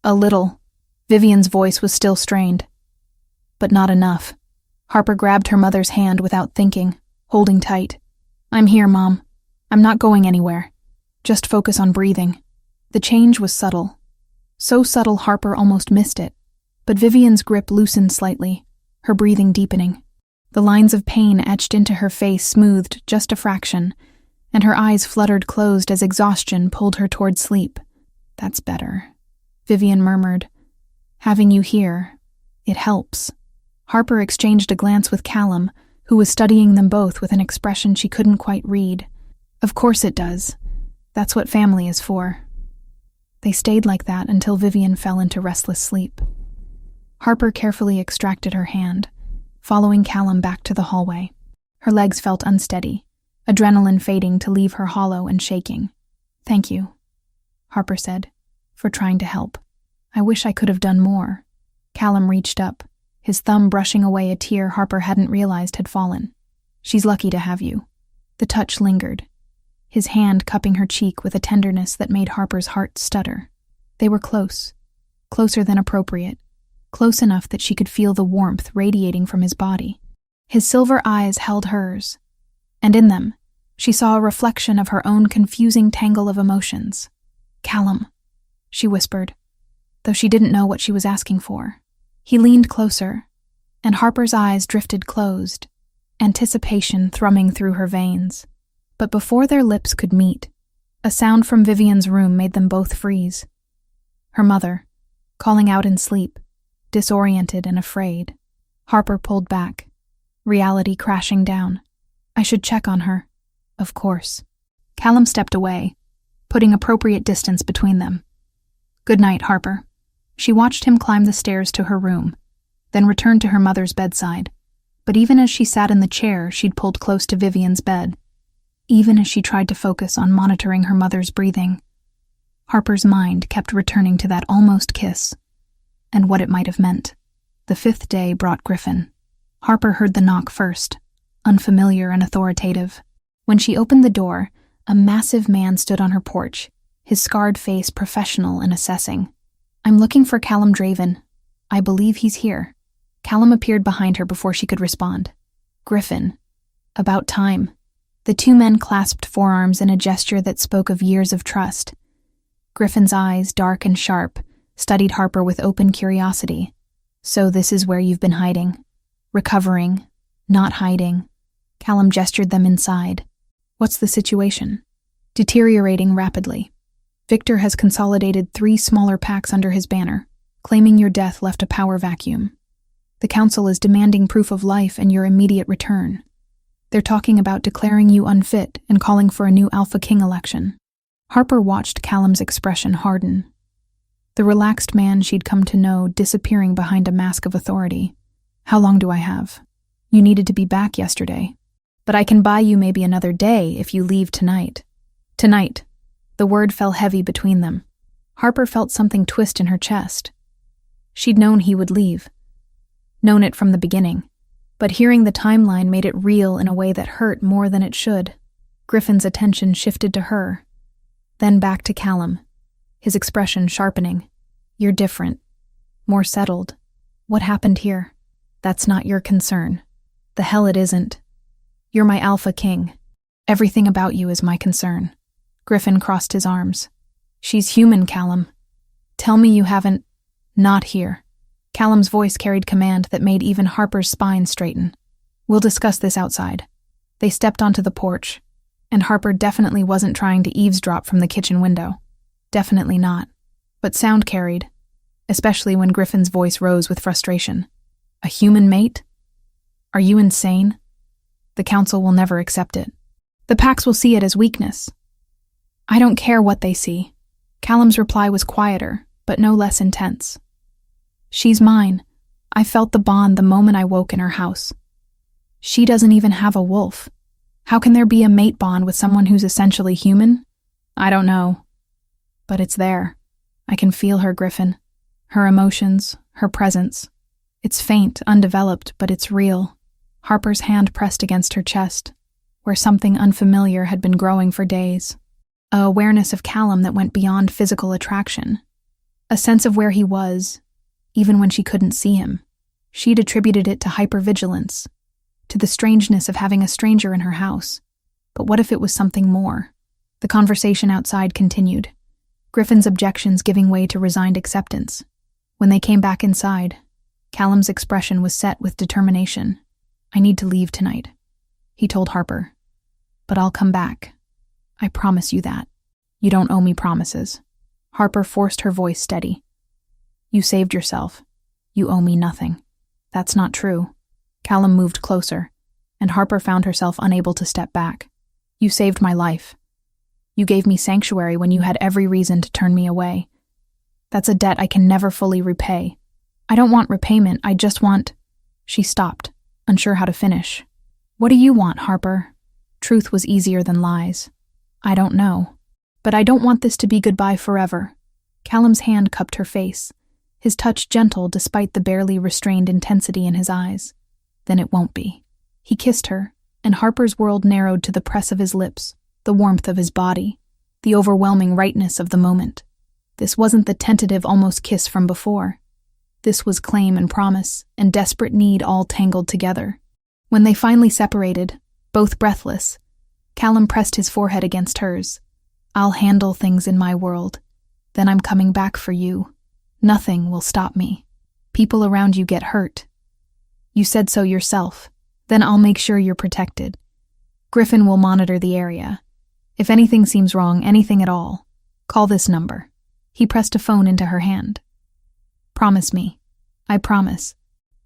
A little. Vivian's voice was still strained. But not enough. Harper grabbed her mother's hand without thinking, holding tight. I'm here, Mom. I'm not going anywhere. Just focus on breathing. The change was subtle. So subtle Harper almost missed it. But Vivian's grip loosened slightly, her breathing deepening. The lines of pain etched into her face smoothed just a fraction, and her eyes fluttered closed as exhaustion pulled her toward sleep. That's better, Vivian murmured. Having you here, it helps. Harper exchanged a glance with Callum, who was studying them both with an expression she couldn't quite read. Of course it does. That's what family is for. They stayed like that until Vivian fell into restless sleep. Harper carefully extracted her hand, following Callum back to the hallway. Her legs felt unsteady, adrenaline fading to leave her hollow and shaking. Thank you, Harper said, for trying to help. I wish I could have done more. Callum reached up, his thumb brushing away a tear Harper hadn't realized had fallen. She's lucky to have you." The touch lingered, his hand cupping her cheek with a tenderness that made Harper's heart stutter. They were close, closer than appropriate, close enough that she could feel the warmth radiating from his body. His silver eyes held hers, and in them, she saw a reflection of her own confusing tangle of emotions. "Callum," she whispered, though she didn't know what she was asking for. He leaned closer, and Harper's eyes drifted closed, anticipation thrumming through her veins. But before their lips could meet, a sound from Vivian's room made them both freeze. Her mother, calling out in sleep, disoriented and afraid. Harper pulled back, reality crashing down. "I should check on her." "Of course." Callum stepped away, putting appropriate distance between them. "Good night, Harper." She watched him climb the stairs to her room, then returned to her mother's bedside. But even as she sat in the chair she'd pulled close to Vivian's bed, even as she tried to focus on monitoring her mother's breathing, Harper's mind kept returning to that almost kiss, and what it might have meant. The 5th day brought Griffin. Harper heard the knock first, unfamiliar and authoritative. When she opened the door, a massive man stood on her porch, his scarred face professional and assessing. "I'm looking for Callum Draven. I believe he's here." Callum appeared behind her before she could respond. "Griffin. About time." The two men clasped forearms in a gesture that spoke of years of trust. Griffin's eyes, dark and sharp, studied Harper with open curiosity. "So this is where you've been hiding. Recovering. Not hiding." Callum gestured them inside. "What's the situation?" "Deteriorating rapidly. Victor has consolidated 3 smaller packs under his banner, claiming your death left a power vacuum. The council is demanding proof of life and your immediate return. They're talking about declaring you unfit and calling for a new Alpha King election." Harper watched Callum's expression harden. The relaxed man she'd come to know disappearing behind a mask of authority. "How long do I have? You needed to be back yesterday. But I can buy you maybe another day if you leave tonight." "Tonight." The word fell heavy between them. Harper felt something twist in her chest. She'd known he would leave. Known it from the beginning. But hearing the timeline made it real in a way that hurt more than it should. Griffin's attention shifted to her, then back to Callum, his expression sharpening. "You're different. More settled. What happened here? That's not your concern." "The hell it isn't. You're my Alpha King. Everything about you is my concern." Griffin crossed his arms. "She's human, Callum. Tell me you haven't—" "Not here." Callum's voice carried command that made even Harper's spine straighten. "We'll discuss this outside." They stepped onto the porch, and Harper definitely wasn't trying to eavesdrop from the kitchen window. Definitely not. But sound carried, especially when Griffin's voice rose with frustration. "A human mate? Are you insane? The council will never accept it. The Pax will see it as weakness." "I don't care what they see." Callum's reply was quieter, but no less intense. "She's mine. I felt the bond the moment I woke in her house. She doesn't even have a wolf. How can there be a mate bond with someone who's essentially human? I don't know. But it's there. I can feel her, Griffin. Her emotions, her presence. It's faint, undeveloped, but it's real." Harper's hand pressed against her chest, where something unfamiliar had been growing for days. A awareness of Callum that went beyond physical attraction. A sense of where he was, even when she couldn't see him. She'd attributed it to hypervigilance, to the strangeness of having a stranger in her house. But what if it was something more? The conversation outside continued, Griffin's objections giving way to resigned acceptance. When they came back inside, Callum's expression was set with determination. "I need to leave tonight," he told Harper. "But I'll come back. I promise you that. You don't owe me promises." Harper forced her voice steady. "You saved yourself. You owe me nothing." "That's not true." Callum moved closer, and Harper found herself unable to step back. "You saved my life. You gave me sanctuary when you had every reason to turn me away. That's a debt I can never fully repay. I don't want repayment, I just want—" She stopped, unsure how to finish. "What do you want, Harper?" Truth was easier than lies. "I don't know. But I don't want this to be goodbye forever." Callum's hand cupped her face, his touch gentle despite the barely restrained intensity in his eyes. "Then it won't be." He kissed her, and Harper's world narrowed to the press of his lips, the warmth of his body, the overwhelming rightness of the moment. This wasn't the tentative almost kiss from before. This was claim and promise and desperate need all tangled together. When they finally separated, both breathless, Callum pressed his forehead against hers. "I'll handle things in my world. Then I'm coming back for you. Nothing will stop me. People around you get hurt. You said so yourself. Then I'll make sure you're protected. Griffin will monitor the area. If anything seems wrong, anything at all, call this number." He pressed a phone into her hand. "Promise me." "I promise."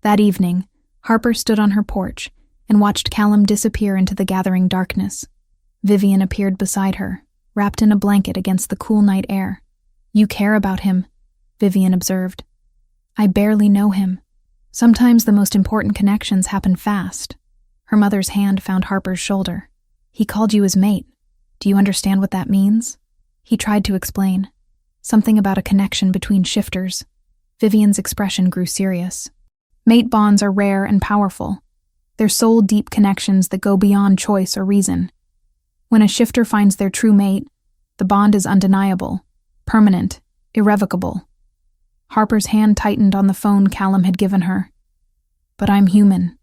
That evening, Harper stood on her porch and watched Callum disappear into the gathering darkness. Vivian appeared beside her, wrapped in a blanket against the cool night air. "You care about him," Vivian observed. "I barely know him. Sometimes the most important connections happen fast." Her mother's hand found Harper's shoulder. "He called you his mate. Do you understand what that means?" He tried to explain. Something about a connection between shifters. Vivian's expression grew serious. Mate bonds are rare and powerful. They're soul-deep connections that go beyond choice or reason. When a shifter finds their true mate, the bond is undeniable, permanent, irrevocable. Harper's hand tightened on the phone Callum had given her. "But I'm human.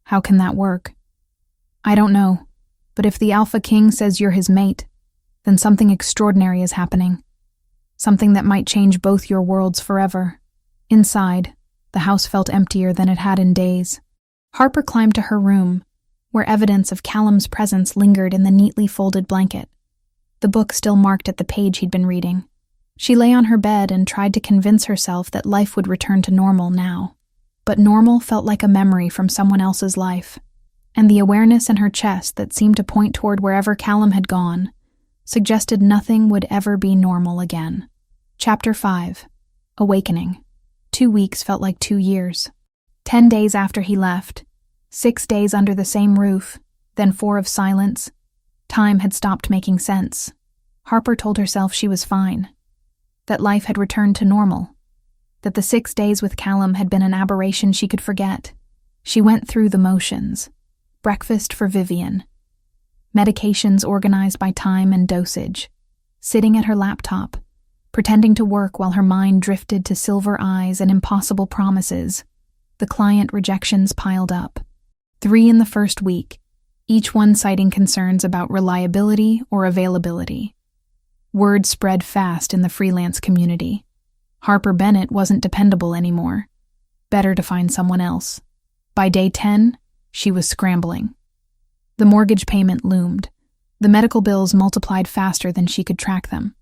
How can that work?" "I don't know, but if the Alpha King says you're his mate, then something extraordinary is happening. Something that might change both your worlds forever." Inside, the house felt emptier than it had in days. Harper climbed to her room, where evidence of Callum's presence lingered in the neatly folded blanket, the book still marked at the page he'd been reading. She lay on her bed and tried to convince herself that life would return to normal now. But normal felt like a memory from someone else's life, and the awareness in her chest that seemed to point toward wherever Callum had gone suggested nothing would ever be normal again. Chapter 5. Awakening. 2 weeks felt like 2 years. 10 days after he left, 6 days under the same roof, then 4 of silence. Time had stopped making sense. Harper told herself she was fine, that life had returned to normal, that the 6 days with Callum had been an aberration she could forget. She went through the motions. Breakfast for Vivian, medications organized by time and dosage, sitting at her laptop, pretending to work while her mind drifted to silver eyes and impossible promises. The client rejections piled up. 3 in the first week, each one citing concerns about reliability or availability. Word spread fast in the freelance community. Harper Bennett wasn't dependable anymore. Better to find someone else. By day 10, she was scrambling. The mortgage payment loomed. The medical bills multiplied faster than she could track them.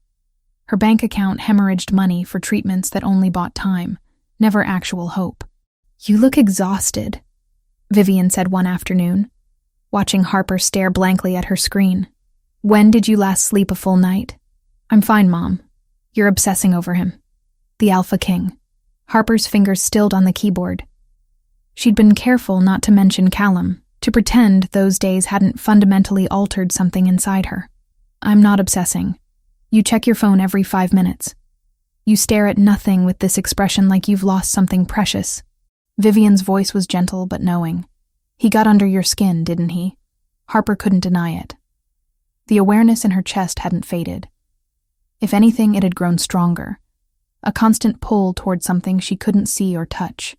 Her bank account hemorrhaged money for treatments that only bought time, never actual hope. "You look exhausted," Vivian said one afternoon, watching Harper stare blankly at her screen. "When did you last sleep a full night?" "I'm fine, Mom. You're obsessing over him. The Alpha King." Harper's fingers stilled on the keyboard. She'd been careful not to mention Callum, to pretend those days hadn't fundamentally altered something inside her. "I'm not obsessing. You check your phone every 5 minutes. You stare at nothing with this expression like you've lost something precious." Vivian's voice was gentle but knowing. "He got under your skin, didn't he?" Harper couldn't deny it. The awareness in her chest hadn't faded. If anything, it had grown stronger. A constant pull toward something she couldn't see or touch.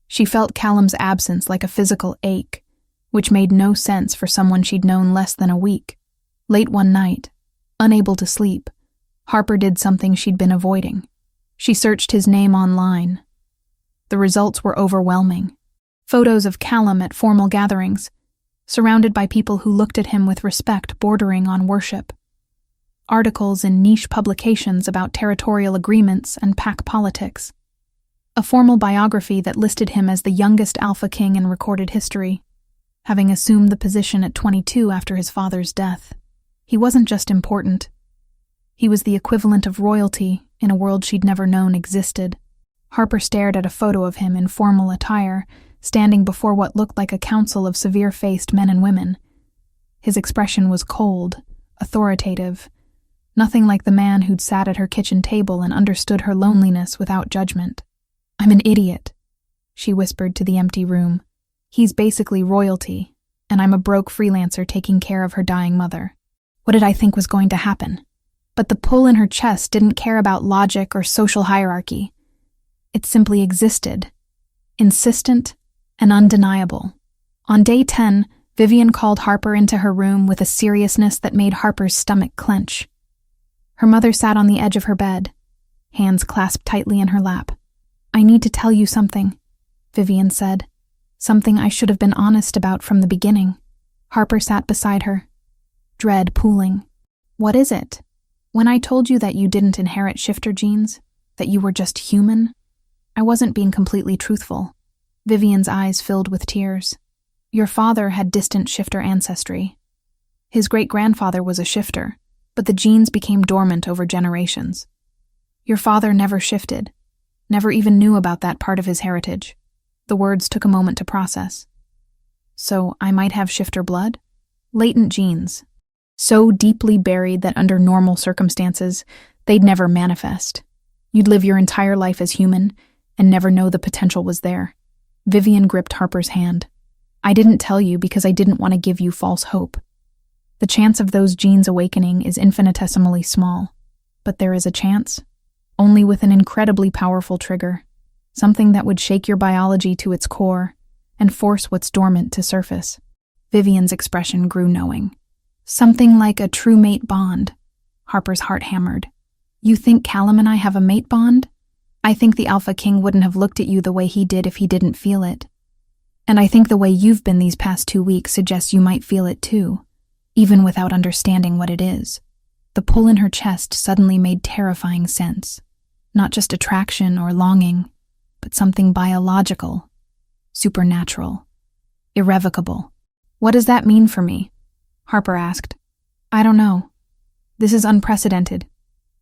She felt Callum's absence like a physical ache, which made no sense for someone she'd known less than a week. Late one night, unable to sleep, Harper did something she'd been avoiding. She searched his name online. The results were overwhelming. Photos of Callum at formal gatherings, surrounded by people who looked at him with respect bordering on worship. Articles in niche publications about territorial agreements and pack politics. A formal biography that listed him as the youngest Alpha King in recorded history, having assumed the position at 22 after his father's death. He wasn't just important. He was the equivalent of royalty in a world she'd never known existed. Harper stared at a photo of him in formal attire, standing before what looked like a council of severe-faced men and women. His expression was cold, authoritative, nothing like the man who'd sat at her kitchen table and understood her loneliness without judgment. "I'm an idiot," she whispered to the empty room. "He's basically royalty, and I'm a broke freelancer taking care of her dying mother. What did I think was going to happen? But the pull in her chest didn't care about logic or social hierarchy. It simply existed, insistent and undeniable. On day 10, Vivian called Harper into her room with a seriousness that made Harper's stomach clench. Her mother sat on the edge of her bed, hands clasped tightly in her lap. "I need to tell you something," Vivian said. "Something I should have been honest about from the beginning." Harper sat beside her, dread pooling. "What is it? When I told you that you didn't inherit shifter genes, that you were just human, I wasn't being completely truthful." Vivian's eyes filled with tears. "Your father had distant shifter ancestry. His great-grandfather was a shifter, but the genes became dormant over generations. Your father never shifted, never even knew about that part of his heritage." The words took a moment to process. "So I might have shifter blood?" "Latent genes, so deeply buried that under normal circumstances, they'd never manifest. You'd live your entire life as human and never know the potential was there." Vivian gripped Harper's hand. "I didn't tell you because I didn't want to give you false hope. The chance of those genes awakening is infinitesimally small, but there is a chance, only with an incredibly powerful trigger, something that would shake your biology to its core and force what's dormant to surface." Vivian's expression grew knowing. "Something like a true mate bond." Harper's heart hammered. "You think Callum and I have a mate bond? I think the Alpha King wouldn't have looked at you the way he did if he didn't feel it. And I think the way you've been these past 2 weeks suggests you might feel it too, even without understanding what it is." The pull in her chest suddenly made terrifying sense. Not just attraction or longing, but something biological, supernatural, irrevocable. "What does that mean for me?" Harper asked. "I don't know. This is unprecedented.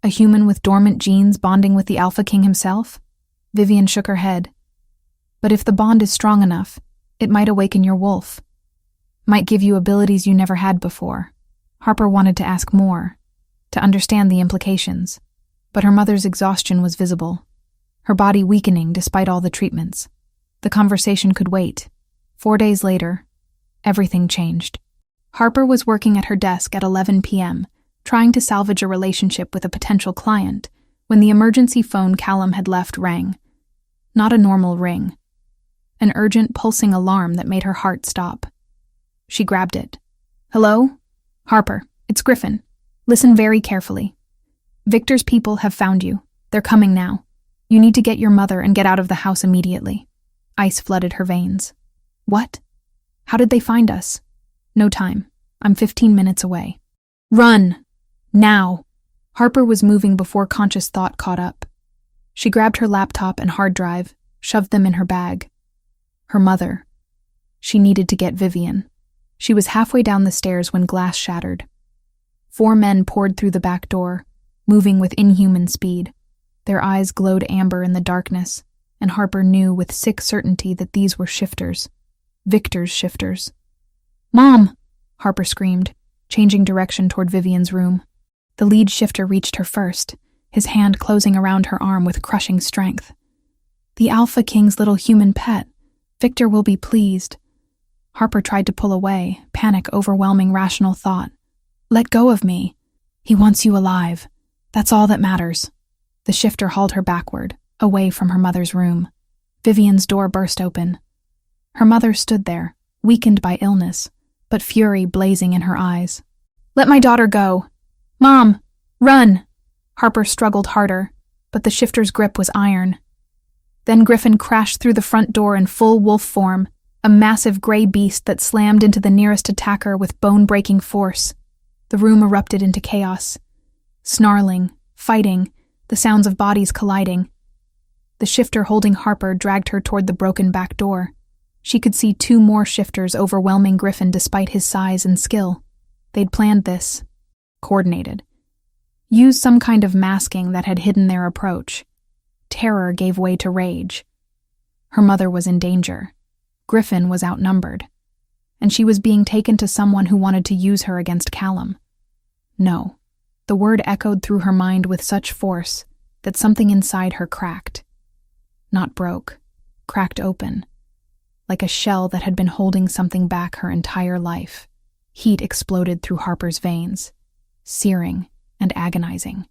A human with dormant genes bonding with the Alpha King himself?" Vivian shook her head. "But if the bond is strong enough, it might awaken your wolf. Might give you abilities you never had before." Harper wanted to ask more, to understand the implications, but her mother's exhaustion was visible, her body weakening despite all the treatments. The conversation could wait. 4 days later, everything changed. Harper was working at her desk at 11 p.m., trying to salvage a relationship with a potential client, when the emergency phone Callum had left rang. Not a normal ring. An urgent, pulsing alarm that made her heart stop. She grabbed it. "Hello? Harper, it's Griffin. Listen very carefully. Victor's people have found you. They're coming now. You need to get your mother and get out of the house immediately." Ice flooded her veins. "What? How did they find us?" "No time. I'm 15 minutes away." "Run! Now!" Harper was moving before conscious thought caught up. She grabbed her laptop and hard drive, shoved them in her bag. Her mother. She needed to get Vivian. She was halfway down the stairs when glass shattered. 4 men poured through the back door, moving with inhuman speed. Their eyes glowed amber in the darkness, and Harper knew with sick certainty that these were shifters. Victor's shifters. "Mom!" Harper screamed, changing direction toward Vivian's room. The lead shifter reached her first, his hand closing around her arm with crushing strength. "The Alpha King's little human pet. Victor will be pleased." Harper tried to pull away, panic overwhelming rational thought. "Let go of me. He wants you alive. That's all that matters." The shifter hauled her backward, away from her mother's room. Vivian's door burst open. Her mother stood there, weakened by illness, but fury blazing in her eyes. "Let my daughter go. Mom, run!" Harper struggled harder, but the shifter's grip was iron. Then Griffin crashed through the front door in full wolf form, a massive gray beast that slammed into the nearest attacker with bone-breaking force. The room erupted into chaos. Snarling, fighting, the sounds of bodies colliding. The shifter holding Harper dragged her toward the broken back door. She could see 2 more shifters overwhelming Griffin despite his size and skill. They'd planned this. Coordinated. Used some kind of masking that had hidden their approach. Terror gave way to rage. Her mother was in danger. Griffin was outnumbered. And she was being taken to someone who wanted to use her against Callum. No. The word echoed through her mind with such force that something inside her cracked. Not broke. Cracked open. like a shell that had been holding something back her entire life. Heat exploded through Harper's veins, searing and agonizing.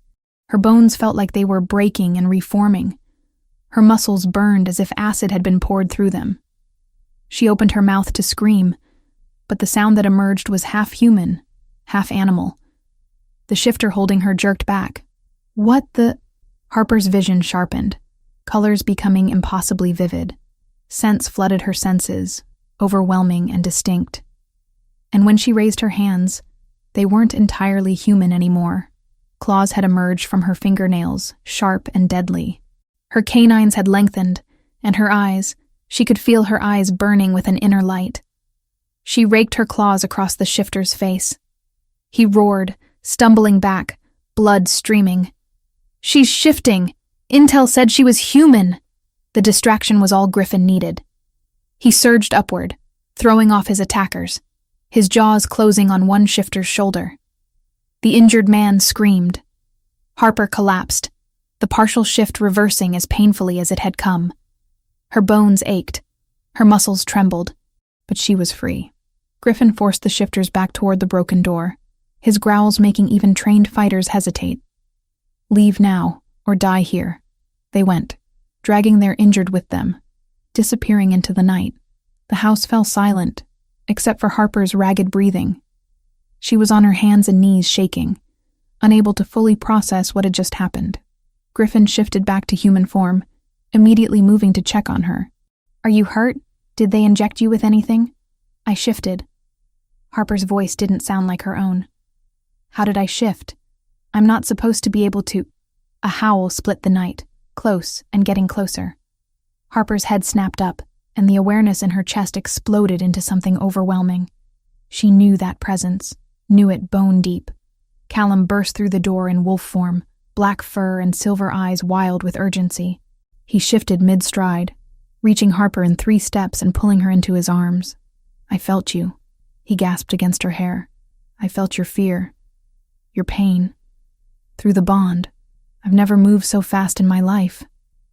Her bones felt like they were breaking and reforming. Her muscles burned as if acid had been poured through them. She opened her mouth to scream, but the sound that emerged was half human, half animal. The shifter holding her jerked back. What the? Harper's vision sharpened, colors becoming impossibly vivid. Scents flooded her senses, overwhelming and distinct. And when she raised her hands, they weren't entirely human anymore. Claws had emerged from her fingernails, sharp and deadly. Her canines had lengthened, and her eyes, she could feel her eyes burning with an inner light. She raked her claws across the shifter's face. He roared, stumbling back, blood streaming. "She's shifting! Intel said she was human!" The distraction was all Griffin needed. He surged upward, throwing off his attackers, his jaws closing on one shifter's shoulder. The injured man screamed. Harper collapsed, the partial shift reversing as painfully as it had come. Her bones ached, her muscles trembled, but she was free. Griffin forced the shifters back toward the broken door, his growls making even trained fighters hesitate. "Leave now, or die here." They went, dragging their injured with them, disappearing into the night. The house fell silent, except for Harper's ragged breathing. She was on her hands and knees shaking, unable to fully process what had just happened. Griffin shifted back to human form, immediately moving to check on her. "Are you hurt? Did they inject you with anything?" I shifted. Harper's voice didn't sound like her own. "How did I shift? I'm not supposed to be able to—" A howl split the night, close and getting closer. Harper's head snapped up, and the awareness in her chest exploded into something overwhelming. She knew that presence, knew it bone deep. Callum burst through the door in wolf form, black fur and silver eyes wild with urgency. He shifted mid-stride, reaching Harper in 3 steps and pulling her into his arms. "I felt you," he gasped against her hair. "I felt your fear, your pain. Through the bond. I've never moved so fast in my life."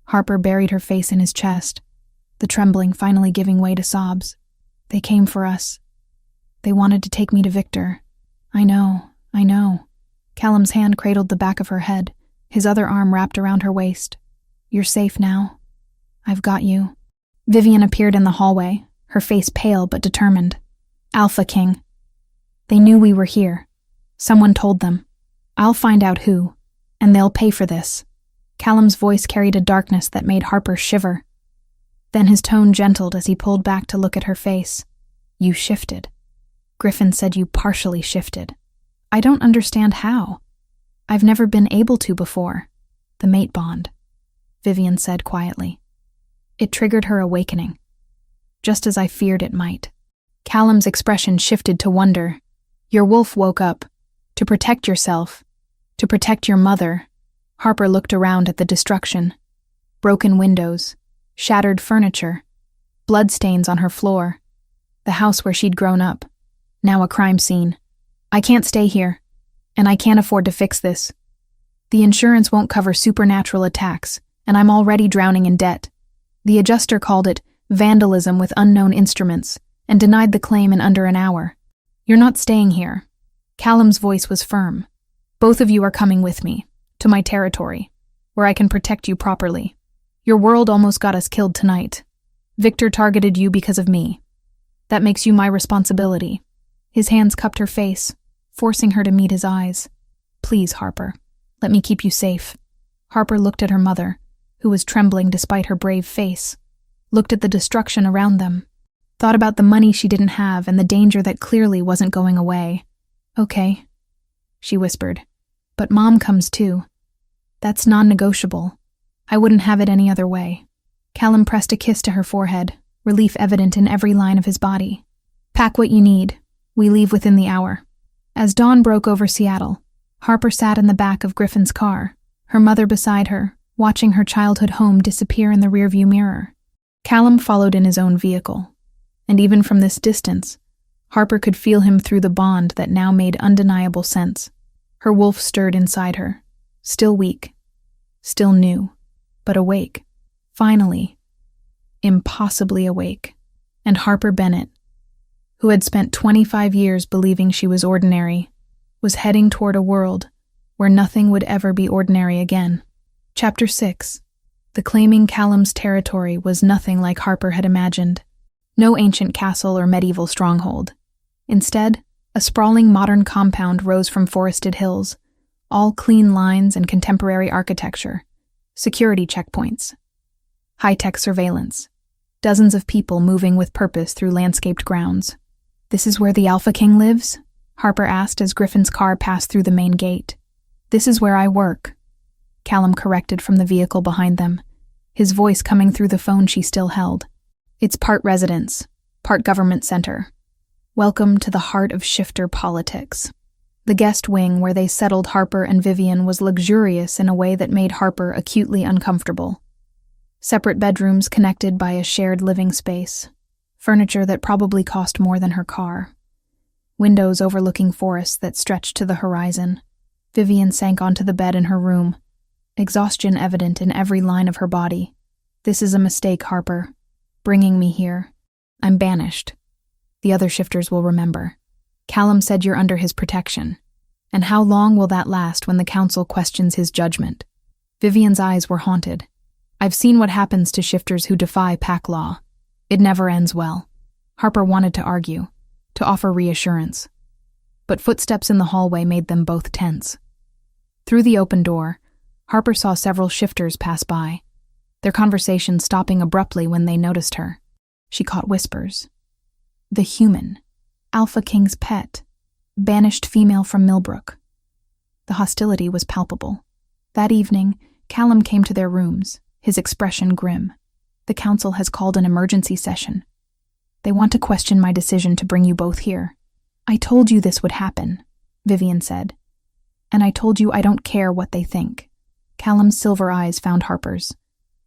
Harper buried her face in his chest, the trembling finally giving way to sobs. "They came for us. They wanted to take me to Victor." I know. Callum's hand cradled the back of her head, his other arm wrapped around her waist. "You're safe now. I've got you." Vivian appeared in the hallway, her face pale but determined. "Alpha King. They knew we were here. Someone told them. I'll find out who, and they'll pay for this." Callum's voice carried a darkness that made Harper shiver. Then his tone gentled as he pulled back to look at her face. "You shifted. Griffin said you partially shifted. I don't understand how. I've never been able to before." "The mate bond," Vivian said quietly. "It triggered her awakening, just as I feared it might." Callum's expression shifted to wonder. "Your wolf woke up. To protect yourself. To protect your mother." Harper looked around at the destruction. Broken windows, shattered furniture, bloodstains on her floor. The house where she'd grown up, now a crime scene. "I can't stay here, and I can't afford to fix this. The insurance won't cover supernatural attacks, and I'm already drowning in debt." The adjuster called it vandalism with unknown instruments and denied the claim in under an hour. "You're not staying here." Callum's voice was firm. "Both of you are coming with me, to my territory, where I can protect you properly. Your world almost got us killed tonight. Victor targeted you because of me. That makes you my responsibility." His hands cupped her face, forcing her to meet his eyes. "Please, Harper, let me keep you safe." Harper looked at her mother, who was trembling despite her brave face, looked at the destruction around them, thought about the money she didn't have and the danger that clearly wasn't going away. "Okay," she whispered, "but Mom comes too. That's non-negotiable. I wouldn't have it any other way." Callum pressed a kiss to her forehead, relief evident in every line of his body. "Pack what you need. We leave within the hour." As dawn broke over Seattle, Harper sat in the back of Griffin's car, her mother beside her, watching her childhood home disappear in the rearview mirror. Callum followed in his own vehicle, and even from this distance, Harper could feel him through the bond that now made undeniable sense. Her wolf stirred inside her, still weak, still new, but awake. Finally, impossibly awake. And Harper Bennett, who had spent 25 years believing she was ordinary, was heading toward a world where nothing would ever be ordinary again. Chapter 6. The claiming Callum's territory was nothing like Harper had imagined. No ancient castle or medieval stronghold. Instead, a sprawling modern compound rose from forested hills, all clean lines and contemporary architecture, security checkpoints, high-tech surveillance, dozens of people moving with purpose through landscaped grounds. "This is where the Alpha King lives?" Harper asked as Griffin's car passed through the main gate. "This is where I work," Callum corrected from the vehicle behind them, his voice coming through the phone she still held. "It's part residence, part government center. Welcome to the heart of shifter politics." The guest wing where they settled Harper and Vivian was luxurious in a way that made Harper acutely uncomfortable. Separate bedrooms connected by a shared living space, furniture that probably cost more than her car, windows overlooking forests that stretched to the horizon. Vivian sank onto the bed in her room, exhaustion evident in every line of her body. "This is a mistake, Harper. Bringing me here. I'm banished. The other shifters will remember. Callum said you're under his protection. And how long will that last when the council questions his judgment?" Vivian's eyes were haunted. "I've seen what happens to shifters who defy pack law. It never ends well." Harper wanted to argue, to offer reassurance. But footsteps in the hallway made them both tense. Through the open door, Harper saw several shifters pass by, their conversation stopping abruptly when they noticed her. She caught whispers. The human, Alpha King's pet, banished female from Millbrook. The hostility was palpable. That evening, Callum came to their rooms, his expression grim. "The council has called an emergency session. They want to question my decision to bring you both here." "I told you this would happen," Vivian said. "And I told you I don't care what they think." Callum's silver eyes found Harper's.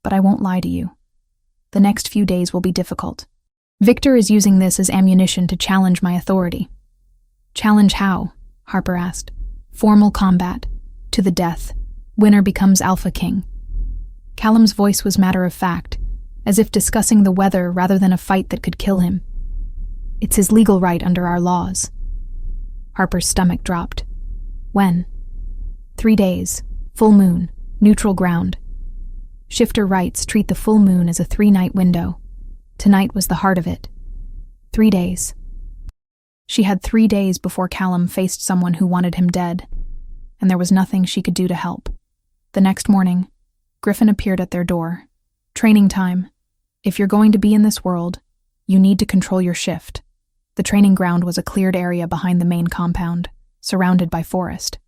"But I won't lie to you. The next few days will be difficult. Victor is using this as ammunition to challenge my authority." "Challenge how?" Harper asked. "Formal combat. To the death. Winner becomes Alpha King." Callum's voice was matter-of-fact, as if discussing the weather rather than a fight that could kill him. "It's his legal right under our laws." Harper's stomach dropped. "When?" 3 days. Full moon. Neutral ground. Shifter rights treat the full moon as a 3-night window. Tonight was the heart of it. 3 days. She had 3 days before Callum faced someone who wanted him dead, and there was nothing she could do to help. The next morning, Griffin appeared at their door. "Training time. If you're going to be in this world, you need to control your shift." The training ground was a cleared area behind the main compound, surrounded by forest.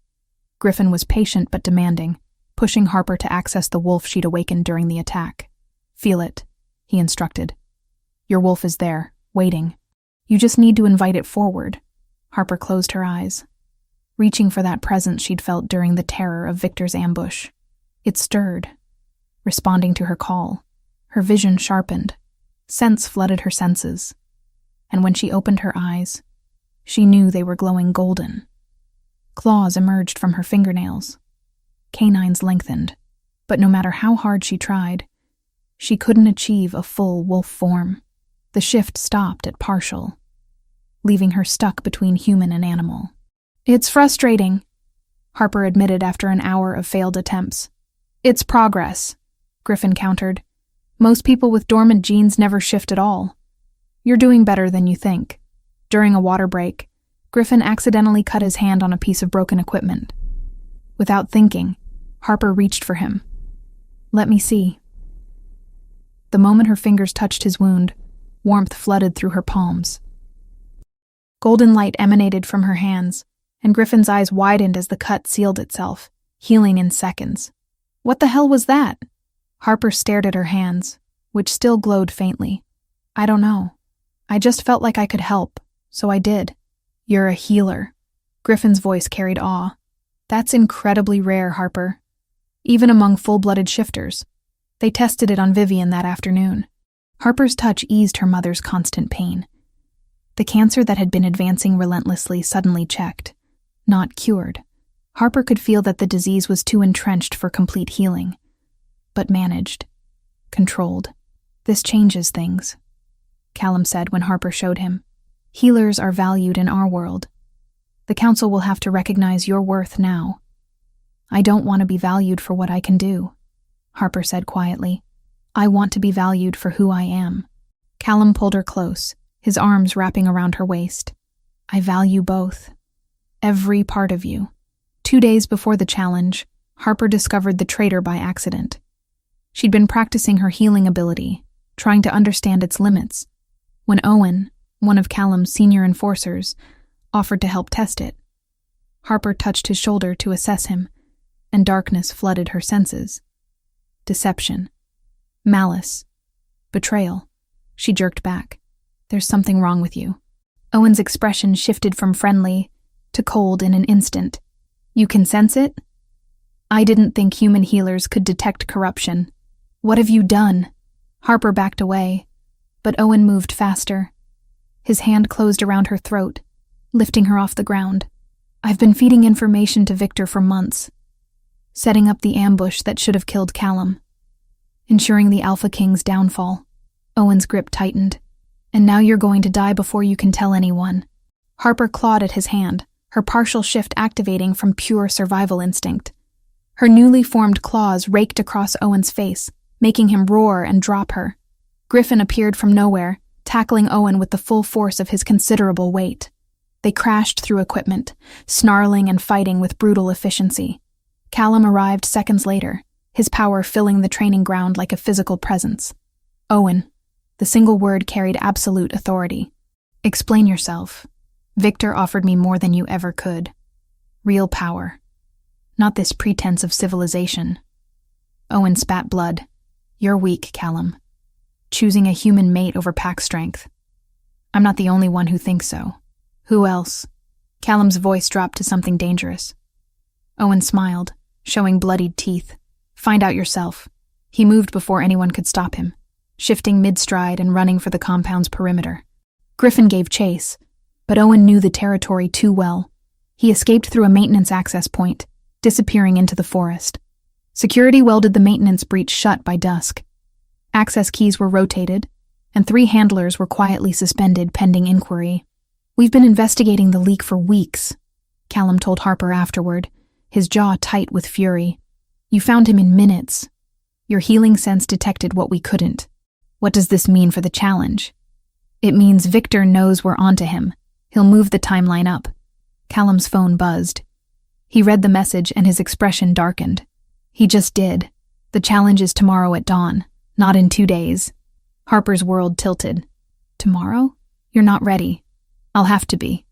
Griffin was patient but demanding, pushing Harper to access the wolf she'd awakened during the attack. "Feel it," he instructed. "Your wolf is there, waiting. You just need to invite it forward." Harper closed her eyes, reaching for that presence she'd felt during the terror of Victor's ambush. It stirred, responding to her call. Her vision sharpened. Sense flooded her senses. And when she opened her eyes, she knew they were glowing golden. Claws emerged from her fingernails. Canines lengthened. But no matter how hard she tried, she couldn't achieve a full wolf form. The shift stopped at partial, leaving her stuck between human and animal. "It's frustrating," Harper admitted after an hour of failed attempts. "It's progress," Griffin countered. "Most people with dormant genes never shift at all. You're doing better than you think." During a water break, Griffin accidentally cut his hand on a piece of broken equipment. Without thinking, Harper reached for him. "Let me see." The moment her fingers touched his wound, warmth flooded through her palms. Golden light emanated from her hands, and Griffin's eyes widened as the cut sealed itself, healing in seconds. "What the hell was that?" Harper stared at her hands, which still glowed faintly. "I don't know. I just felt like I could help, so I did." "You're a healer." Griffin's voice carried awe. "That's incredibly rare, Harper. Even among full-blooded shifters. They tested it on Vivian that afternoon." Harper's touch eased her mother's constant pain. The cancer that had been advancing relentlessly suddenly checked, not cured. Harper could feel that the disease was too entrenched for complete healing, but managed, controlled. This changes things. Callum said when Harper showed him. Healers are valued in our world. The council will have to recognize your worth now. I don't want to be valued for what I can do, Harper said quietly. I want to be valued for who I am. Callum pulled her close, his arms wrapping around her waist. I value both. Every part of you. 2 days before the challenge, Harper discovered the traitor by accident. She'd been practicing her healing ability, trying to understand its limits, when Owen, one of Callum's senior enforcers, offered to help test it. Harper touched his shoulder to assess him, and darkness flooded her senses. Deception. Malice. Betrayal. She jerked back. There's something wrong with you. Owen's expression shifted from friendly to cold in an instant. You can sense it? I didn't think human healers could detect corruption. What have you done? Harper backed away, but Owen moved faster. His hand closed around her throat, lifting her off the ground. I've been feeding information to Victor for months, setting up the ambush that should have killed Callum, ensuring the Alpha King's downfall. Owen's grip tightened. And now you're going to die before you can tell anyone. Harper clawed at his hand, her partial shift activating from pure survival instinct. Her newly formed claws raked across Owen's face, making him roar and drop her. Griffin appeared from nowhere, tackling Owen with the full force of his considerable weight. They crashed through equipment, snarling and fighting with brutal efficiency. Callum arrived seconds later, his power filling the training ground like a physical presence. Owen. The single word carried absolute authority. Explain yourself. Victor offered me more than you ever could. Real power. Not this pretense of civilization. Owen spat blood. You're weak, Callum. Choosing a human mate over pack strength. I'm not the only one who thinks so. Who else? Callum's voice dropped to something dangerous. Owen smiled, showing bloodied teeth. Find out yourself. He moved before anyone could stop him, shifting mid-stride and running for the compound's perimeter. Griffin gave chase, but Owen knew the territory too well. He escaped through a maintenance access point, disappearing into the forest. Security welded the maintenance breach shut by dusk. Access keys were rotated, and 3 handlers were quietly suspended pending inquiry. We've been investigating the leak for weeks, Callum told Harper afterward, his jaw tight with fury. You found him in minutes. Your healing sense detected what we couldn't. What does this mean for the challenge? It means Victor knows we're onto him. He'll move the timeline up. Callum's phone buzzed. He read the message and his expression darkened. He just did. The challenge is tomorrow at dawn, not in 2 days. Harper's world tilted. Tomorrow? You're not ready. I'll have to be.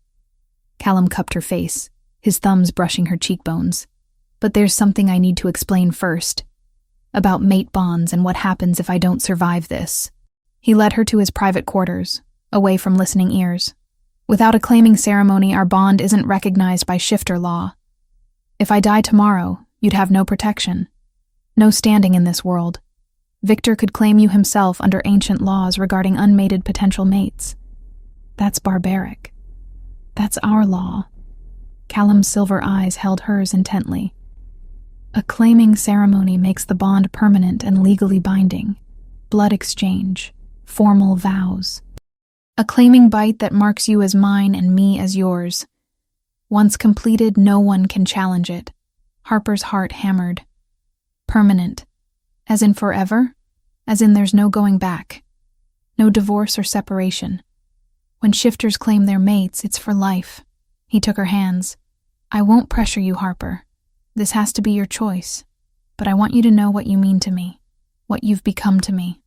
Callum cupped her face, his thumbs brushing her cheekbones. But there's something I need to explain first. About mate bonds and what happens if I don't survive this. He led her to his private quarters, away from listening ears. Without a claiming ceremony, our bond isn't recognized by shifter law. If I die tomorrow, you'd have no protection. No standing in this world. Victor could claim you himself under ancient laws regarding unmated potential mates. That's barbaric. That's our law. Callum's silver eyes held hers intently. A claiming ceremony makes the bond permanent and legally binding. Blood exchange. Formal vows. A claiming bite that marks you as mine and me as yours. Once completed, no one can challenge it. Harper's heart hammered. Permanent. As in forever? As in there's no going back. No divorce or separation. When shifters claim their mates, it's for life. He took her hands. I won't pressure you, Harper. This has to be your choice. But I want you to know what you mean to me. What you've become to me.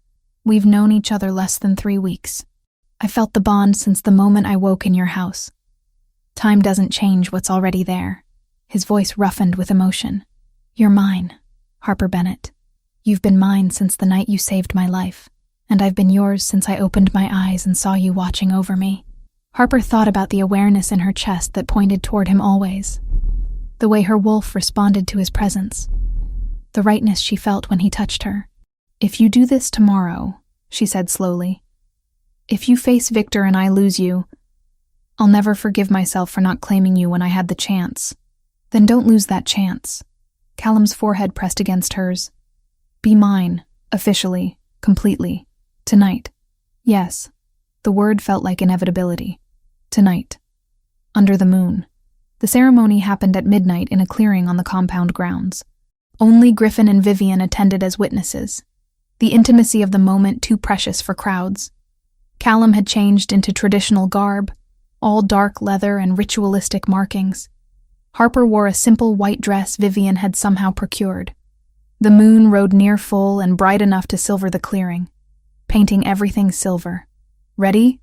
We've known each other less than 3 weeks. I felt the bond since the moment I woke in your house. Time doesn't change what's already there. His voice roughened with emotion. You're mine, Harper Bennett. You've been mine since the night you saved my life, and I've been yours since I opened my eyes and saw you watching over me. Harper thought about the awareness in her chest that pointed toward him always. The way her wolf responded to his presence. The rightness she felt when he touched her. If you do this tomorrow, she said slowly, if you face Victor and I lose you, I'll never forgive myself for not claiming you when I had the chance. Then don't lose that chance. Callum's forehead pressed against hers. Be mine, officially, completely, tonight. Yes, The word felt like inevitability. Tonight. Under the moon. The ceremony happened at midnight in a clearing on the compound grounds. Only Griffin and Vivian attended as witnesses. The intimacy of the moment too precious for crowds. Callum had changed into traditional garb, all dark leather and ritualistic markings. Harper wore a simple white dress Vivian had somehow procured. The moon rode near full and bright enough to silver the clearing, painting everything silver. "Ready?"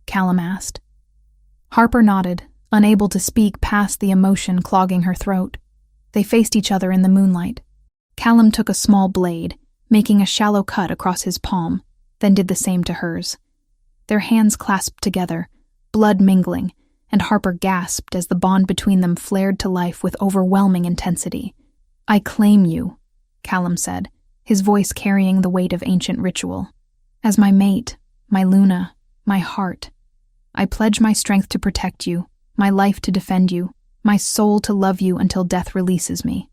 Callum asked. Harper nodded, unable to speak past the emotion clogging her throat. They faced each other in the moonlight. Callum took a small blade, making a shallow cut across his palm, then did the same to hers. Their hands clasped together, blood mingling, and Harper gasped as the bond between them flared to life with overwhelming intensity. "I claim you," Callum said, his voice carrying the weight of ancient ritual. "As my mate, my Luna, my heart. I pledge my strength to protect you, my life to defend you, my soul to love you until death releases me."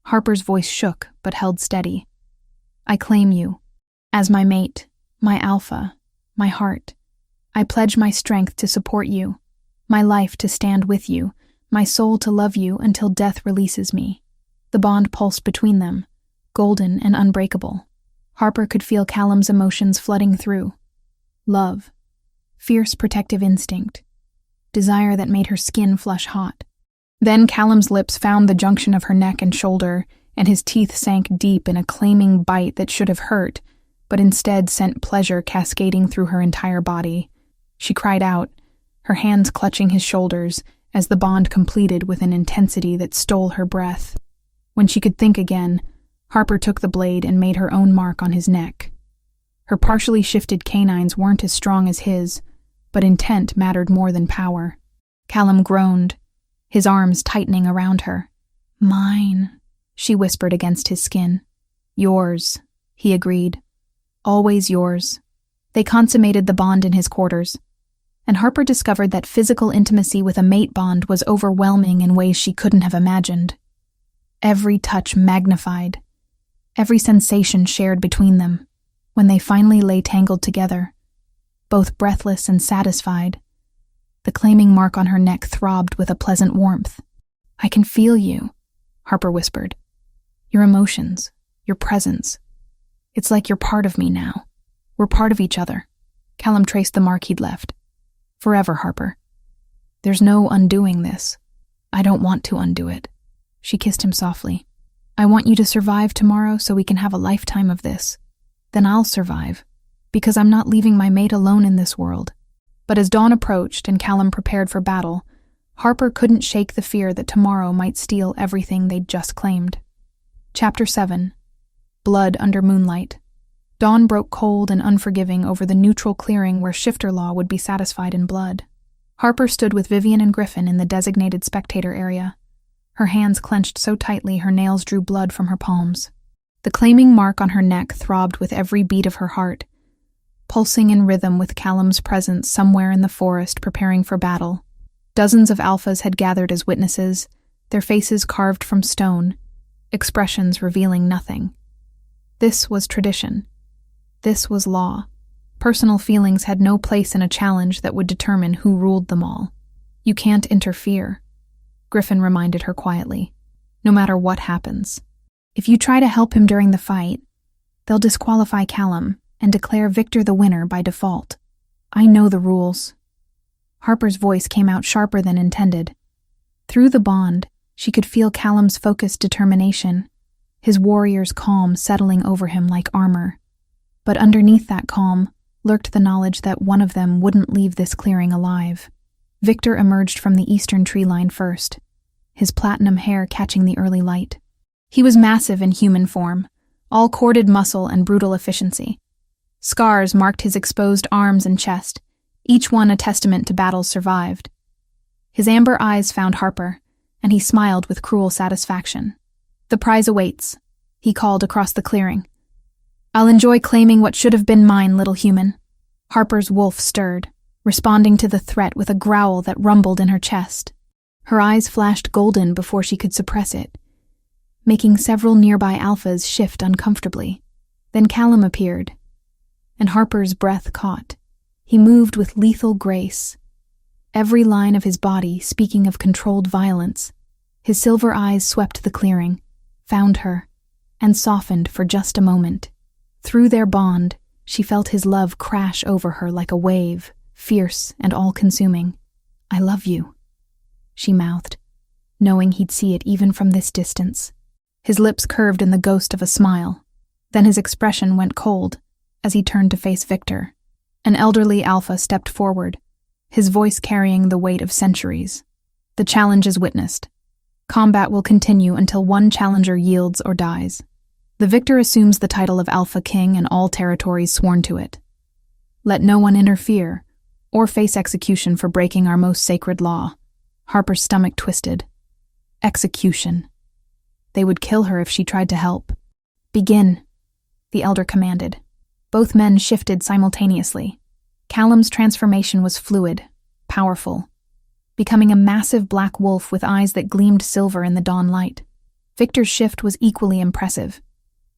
Harper's voice shook but held steady. "I claim you. As my mate, my alpha, my heart. I pledge my strength to support you, my life to stand with you, my soul to love you until death releases me." The bond pulsed between them, golden and unbreakable. Harper could feel Callum's emotions flooding through. Love, fierce protective instinct, desire that made her skin flush hot. Then Callum's lips found the junction of her neck and shoulder, and his teeth sank deep in a claiming bite that should have hurt, but instead sent pleasure cascading through her entire body. She cried out, her hands clutching his shoulders, as the bond completed with an intensity that stole her breath. When she could think again, Harper took the blade and made her own mark on his neck. Her partially shifted canines weren't as strong as his, but intent mattered more than power. Callum groaned, his arms tightening around her. "Mine," she whispered against his skin. "Yours," he agreed. "Always yours." They consummated the bond in his quarters, and Harper discovered that physical intimacy with a mate bond was overwhelming in ways she couldn't have imagined. Every touch magnified, every sensation shared between them. When they finally lay tangled together, both breathless and satisfied, the claiming mark on her neck throbbed with a pleasant warmth. "I can feel you," Harper whispered. "Your emotions, your presence. It's like you're part of me now. We're part of each other." Callum traced the mark he'd left. "Forever, Harper. There's no undoing this. I don't want to undo it." She kissed him softly. "I want you to survive tomorrow so we can have a lifetime of this. Then I'll survive, because I'm not leaving my mate alone in this world." But as dawn approached and Callum prepared for battle, Harper couldn't shake the fear that tomorrow might steal everything they'd just claimed. Chapter 7. Blood Under Moonlight. Dawn broke cold and unforgiving over the neutral clearing where shifter law would be satisfied in blood. Harper stood with Vivian and Griffin in the designated spectator area. Her hands clenched so tightly her nails drew blood from her palms. The claiming mark on her neck throbbed with every beat of her heart, pulsing in rhythm with Callum's presence somewhere in the forest preparing for battle. Dozens of alphas had gathered as witnesses, their faces carved from stone, expressions revealing nothing. This was tradition. This was law. Personal feelings had no place in a challenge that would determine who ruled them all. "You can't interfere," Griffin reminded her quietly, "no matter what happens. If you try to help him during the fight, they'll disqualify Callum and declare Victor the winner by default. I know the rules." Harper's voice came out sharper than intended. Through the bond, she could feel Callum's focused determination, his warrior's calm settling over him like armor. But underneath that calm lurked the knowledge that one of them wouldn't leave this clearing alive. Victor emerged from the eastern tree line first, his platinum hair catching the early light. He was massive in human form, all corded muscle and brutal efficiency. Scars marked his exposed arms and chest, each one a testament to battles survived. His amber eyes found Harper, and he smiled with cruel satisfaction. "The prize awaits," he called across the clearing. "I'll enjoy claiming what should have been mine, little human." Harper's wolf stirred, responding to the threat with a growl that rumbled in her chest. Her eyes flashed golden before she could suppress it, making several nearby alphas shift uncomfortably. Then Callum appeared, and Harper's breath caught. He moved with lethal grace, every line of his body speaking of controlled violence. His silver eyes swept the clearing, found her, and softened for just a moment. Through their bond, she felt his love crash over her like a wave, fierce and all-consuming. "I love you," she mouthed, knowing he'd see it even from this distance. His lips curved in the ghost of a smile. Then his expression went cold as he turned to face Victor. An elderly alpha stepped forward, his voice carrying the weight of centuries. "The challenge is witnessed. Combat will continue until one challenger yields or dies. The victor assumes the title of Alpha King and all territories sworn to it. Let no one interfere or face execution for breaking our most sacred law." Harper's stomach twisted. Execution. They would kill her if she tried to help. "Begin," the elder commanded. Both men shifted simultaneously. Callum's transformation was fluid, powerful, becoming a massive black wolf with eyes that gleamed silver in the dawn light. Victor's shift was equally impressive,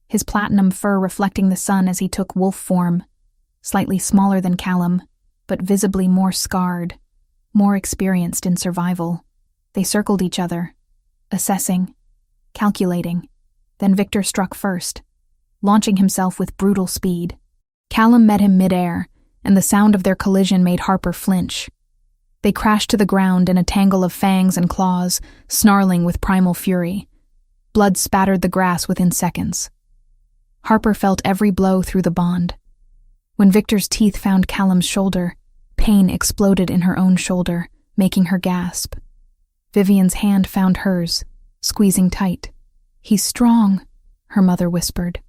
his platinum fur reflecting the sun as he took wolf form, slightly smaller than Callum, but visibly more scarred, more experienced in survival. They circled each other, assessing, calculating. Then Victor struck first, launching himself with brutal speed. Callum met him midair, and the sound of their collision made Harper flinch. They crashed to the ground in a tangle of fangs and claws, snarling with primal fury. Blood spattered the grass within seconds. Harper felt every blow through the bond. When Victor's teeth found Callum's shoulder, pain exploded in her own shoulder, making her gasp. Vivian's hand found hers, squeezing tight. "He's strong," her mother whispered.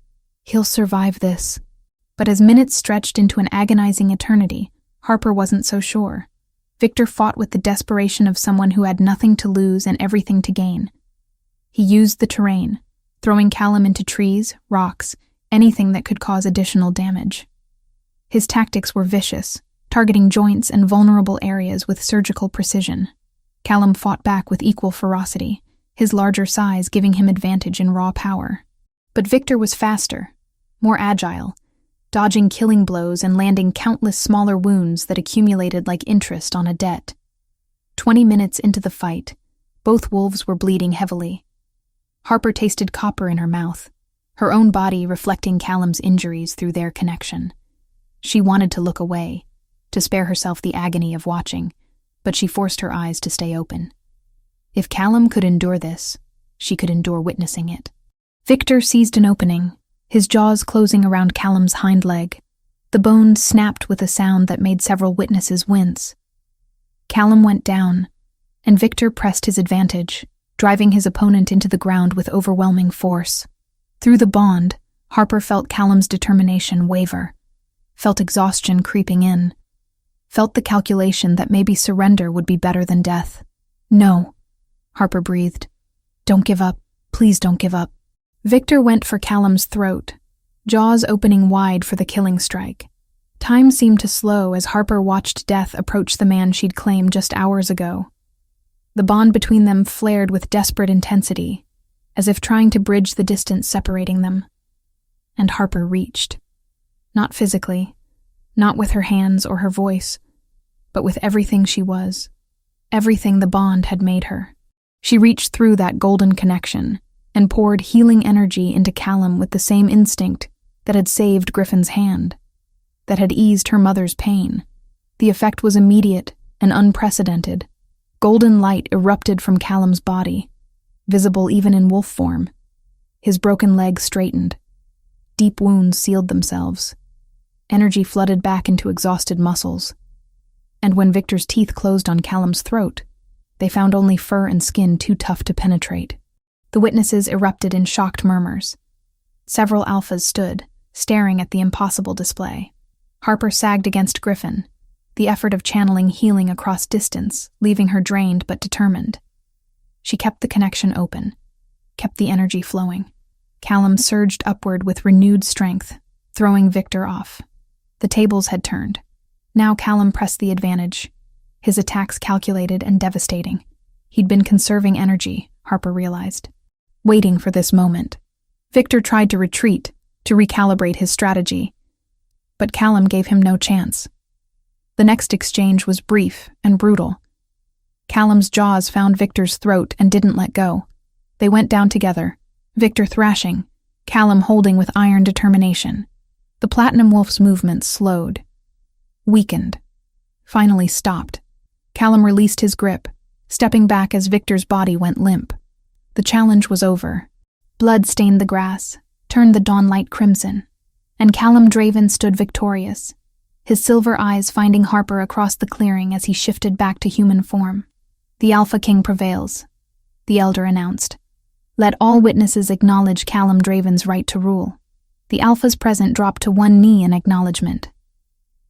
"He'll survive this." But as minutes stretched into an agonizing eternity, Harper wasn't so sure. Victor fought with the desperation of someone who had nothing to lose and everything to gain. He used the terrain, throwing Callum into trees, rocks, anything that could cause additional damage. His tactics were vicious, targeting joints and vulnerable areas with surgical precision. Callum fought back with equal ferocity, his larger size giving him advantage in raw power. But Victor was faster, more agile, dodging killing blows and landing countless smaller wounds that accumulated like interest on a debt. 20 minutes into the fight, both wolves were bleeding heavily. Harper tasted copper in her mouth, her own body reflecting Callum's injuries through their connection. She wanted to look away, to spare herself the agony of watching, but she forced her eyes to stay open. If Callum could endure this, she could endure witnessing it. Victor seized an opening, his jaws closing around Callum's hind leg. The bone snapped with a sound that made several witnesses wince. Callum went down, and Victor pressed his advantage, driving his opponent into the ground with overwhelming force. Through the bond, Harper felt Callum's determination waver, felt exhaustion creeping in, felt the calculation that maybe surrender would be better than death. "No," Harper breathed. "Don't give up. Please don't give up." Victor went for Callum's throat, jaws opening wide for the killing strike. Time seemed to slow as Harper watched death approach the man she'd claimed just hours ago. The bond between them flared with desperate intensity, as if trying to bridge the distance separating them. And Harper reached. Not physically, not with her hands or her voice, but with everything she was, everything the bond had made her. She reached through that golden connection and poured healing energy into Callum with the same instinct that had saved Griffin's hand, that had eased her mother's pain. The effect was immediate and unprecedented. Golden light erupted from Callum's body, visible even in wolf form. His broken leg straightened. Deep wounds sealed themselves. Energy flooded back into exhausted muscles. And when Victor's teeth closed on Callum's throat, they found only fur and skin too tough to penetrate. The witnesses erupted in shocked murmurs. Several alphas stood, staring at the impossible display. Harper sagged against Griffin, the effort of channeling healing across distance, leaving her drained but determined. She kept the connection open, kept the energy flowing. Callum surged upward with renewed strength, throwing Victor off. The tables had turned. Now Callum pressed the advantage, his attacks calculated and devastating. He'd been conserving energy, Harper realized, waiting for this moment. Victor tried to retreat, to recalibrate his strategy, but Callum gave him no chance. The next exchange was brief and brutal. Callum's jaws found Victor's throat and didn't let go. They went down together, Victor thrashing, Callum holding with iron determination. The Platinum Wolf's movements slowed, weakened, finally stopped. Callum released his grip, stepping back as Victor's body went limp. The challenge was over. Blood stained the grass, turned the dawnlight crimson, and Callum Draven stood victorious, his silver eyes finding Harper across the clearing as he shifted back to human form. "The Alpha King prevails," the Elder announced. "Let all witnesses acknowledge Callum Draven's right to rule." The Alphas present dropped to one knee in acknowledgement.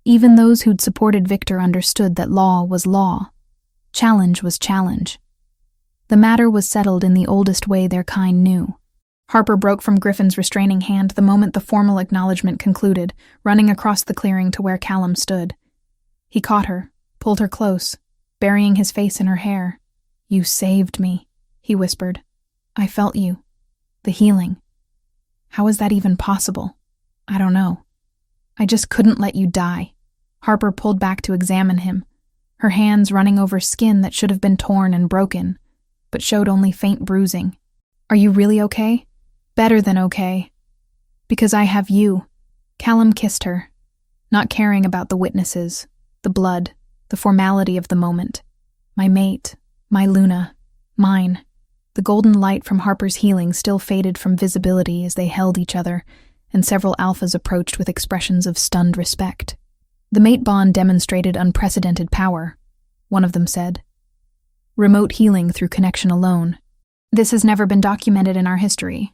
Even those who'd supported Victor understood that law was law. Challenge was challenge. The matter was settled in the oldest way their kind knew. Harper broke from Griffin's restraining hand the moment the formal acknowledgement concluded, running across the clearing to where Callum stood. He caught her, pulled her close, burying his face in her hair. "You saved me," he whispered. "I felt you. The healing. How is that even possible? I don't know. I just couldn't let you die." Harper pulled back to examine him, her hands running over skin that should have been torn and broken, but showed only faint bruising. "Are you really okay?" "Better than okay. Because I have you." Callum kissed her, not caring about the witnesses, the blood, the formality of the moment. "My mate, my Luna, mine." The golden light from Harper's healing still faded from visibility as they held each other, and several alphas approached with expressions of stunned respect. "The mate bond demonstrated unprecedented power," one of them said. "Remote healing through connection alone. This has never been documented in our history.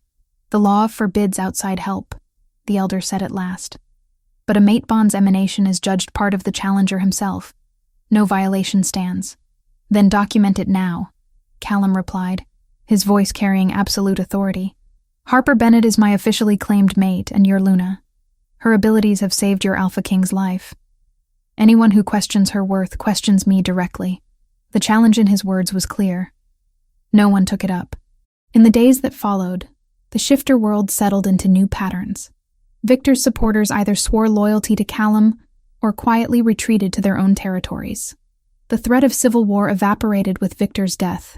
The law forbids outside help," the Elder said at last. "But a mate bond's emanation is judged part of the challenger himself. No violation stands." "Then document it now," Callum replied, his voice carrying absolute authority. "Harper Bennett is my officially claimed mate and your Luna. Her abilities have saved your Alpha King's life. Anyone who questions her worth questions me directly." The challenge in his words was clear. No one took it up. In the days that followed, the shifter world settled into new patterns. Victor's supporters either swore loyalty to Callum or quietly retreated to their own territories. The threat of civil war evaporated with Victor's death,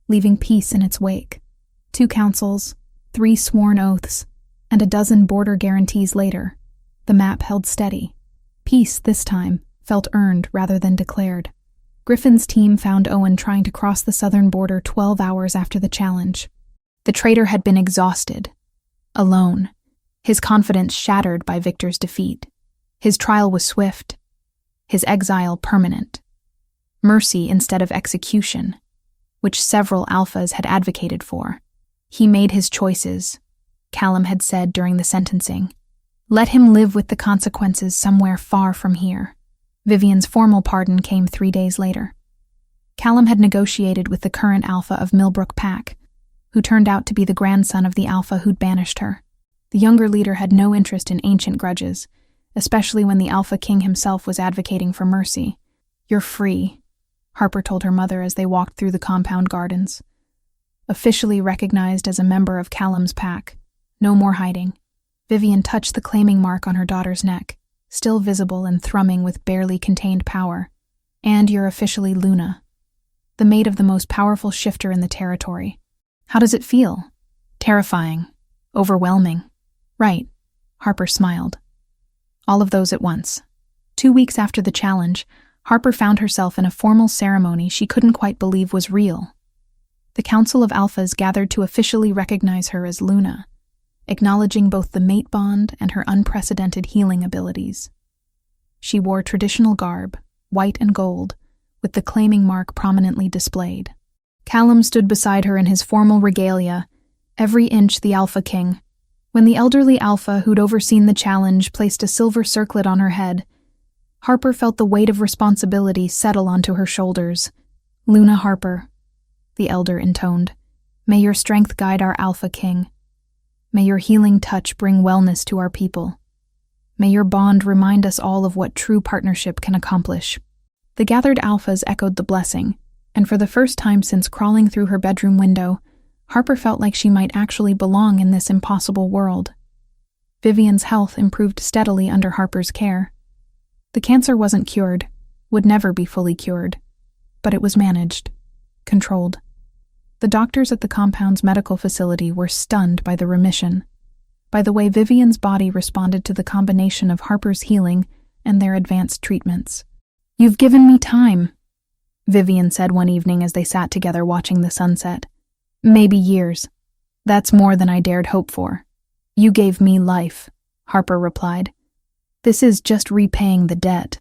leaving peace in its wake. 2 councils, 3 sworn oaths, and a dozen border guarantees later, the map held steady. Peace, this time, felt earned rather than declared. Griffin's team found Owen trying to cross the southern border 12 hours after the challenge. The traitor had been exhausted, alone, his confidence shattered by Victor's defeat. His trial was swift, his exile permanent. Mercy instead of execution, which several alphas had advocated for. He made his choices, Callum had said during the sentencing. Let him live with the consequences somewhere far from here. Vivian's formal pardon came 3 days later. Callum had negotiated with the current alpha of Millbrook Pack, who turned out to be the grandson of the alpha who'd banished her. The younger leader had no interest in ancient grudges, especially when the Alpha King himself was advocating for mercy. "You're free," Harper told her mother as they walked through the compound gardens. Officially recognized as a member of Callum's pack. No more hiding. Vivian touched the claiming mark on her daughter's neck, still visible and thrumming with barely contained power. "And you're officially Luna, the mate of the most powerful shifter in the territory. How does it feel?" "Terrifying. Overwhelming." "Right," Harper smiled. All of those at once. 2 weeks after the challenge, Harper found herself in a formal ceremony she couldn't quite believe was real. The Council of Alphas gathered to officially recognize her as Luna, acknowledging both the mate bond and her unprecedented healing abilities. She wore traditional garb, white and gold, with the claiming mark prominently displayed. Callum stood beside her in his formal regalia, every inch the Alpha King. When the elderly Alpha who'd overseen the challenge placed a silver circlet on her head, Harper felt the weight of responsibility settle onto her shoulders. "Luna Harper," the Elder intoned, "may your strength guide our Alpha King. May your healing touch bring wellness to our people. May your bond remind us all of what true partnership can accomplish." The gathered Alphas echoed the blessing, and for the first time since crawling through her bedroom window, Harper felt like she might actually belong in this impossible world. Vivian's health improved steadily under Harper's care. The cancer wasn't cured, would never be fully cured, but it was managed, controlled. The doctors at the compound's medical facility were stunned by the remission, by the way Vivian's body responded to the combination of Harper's healing and their advanced treatments. "You've given me time," Vivian said one evening as they sat together watching the sunset. "Maybe years. That's more than I dared hope for." "You gave me life," Harper replied. "This is just repaying the debt."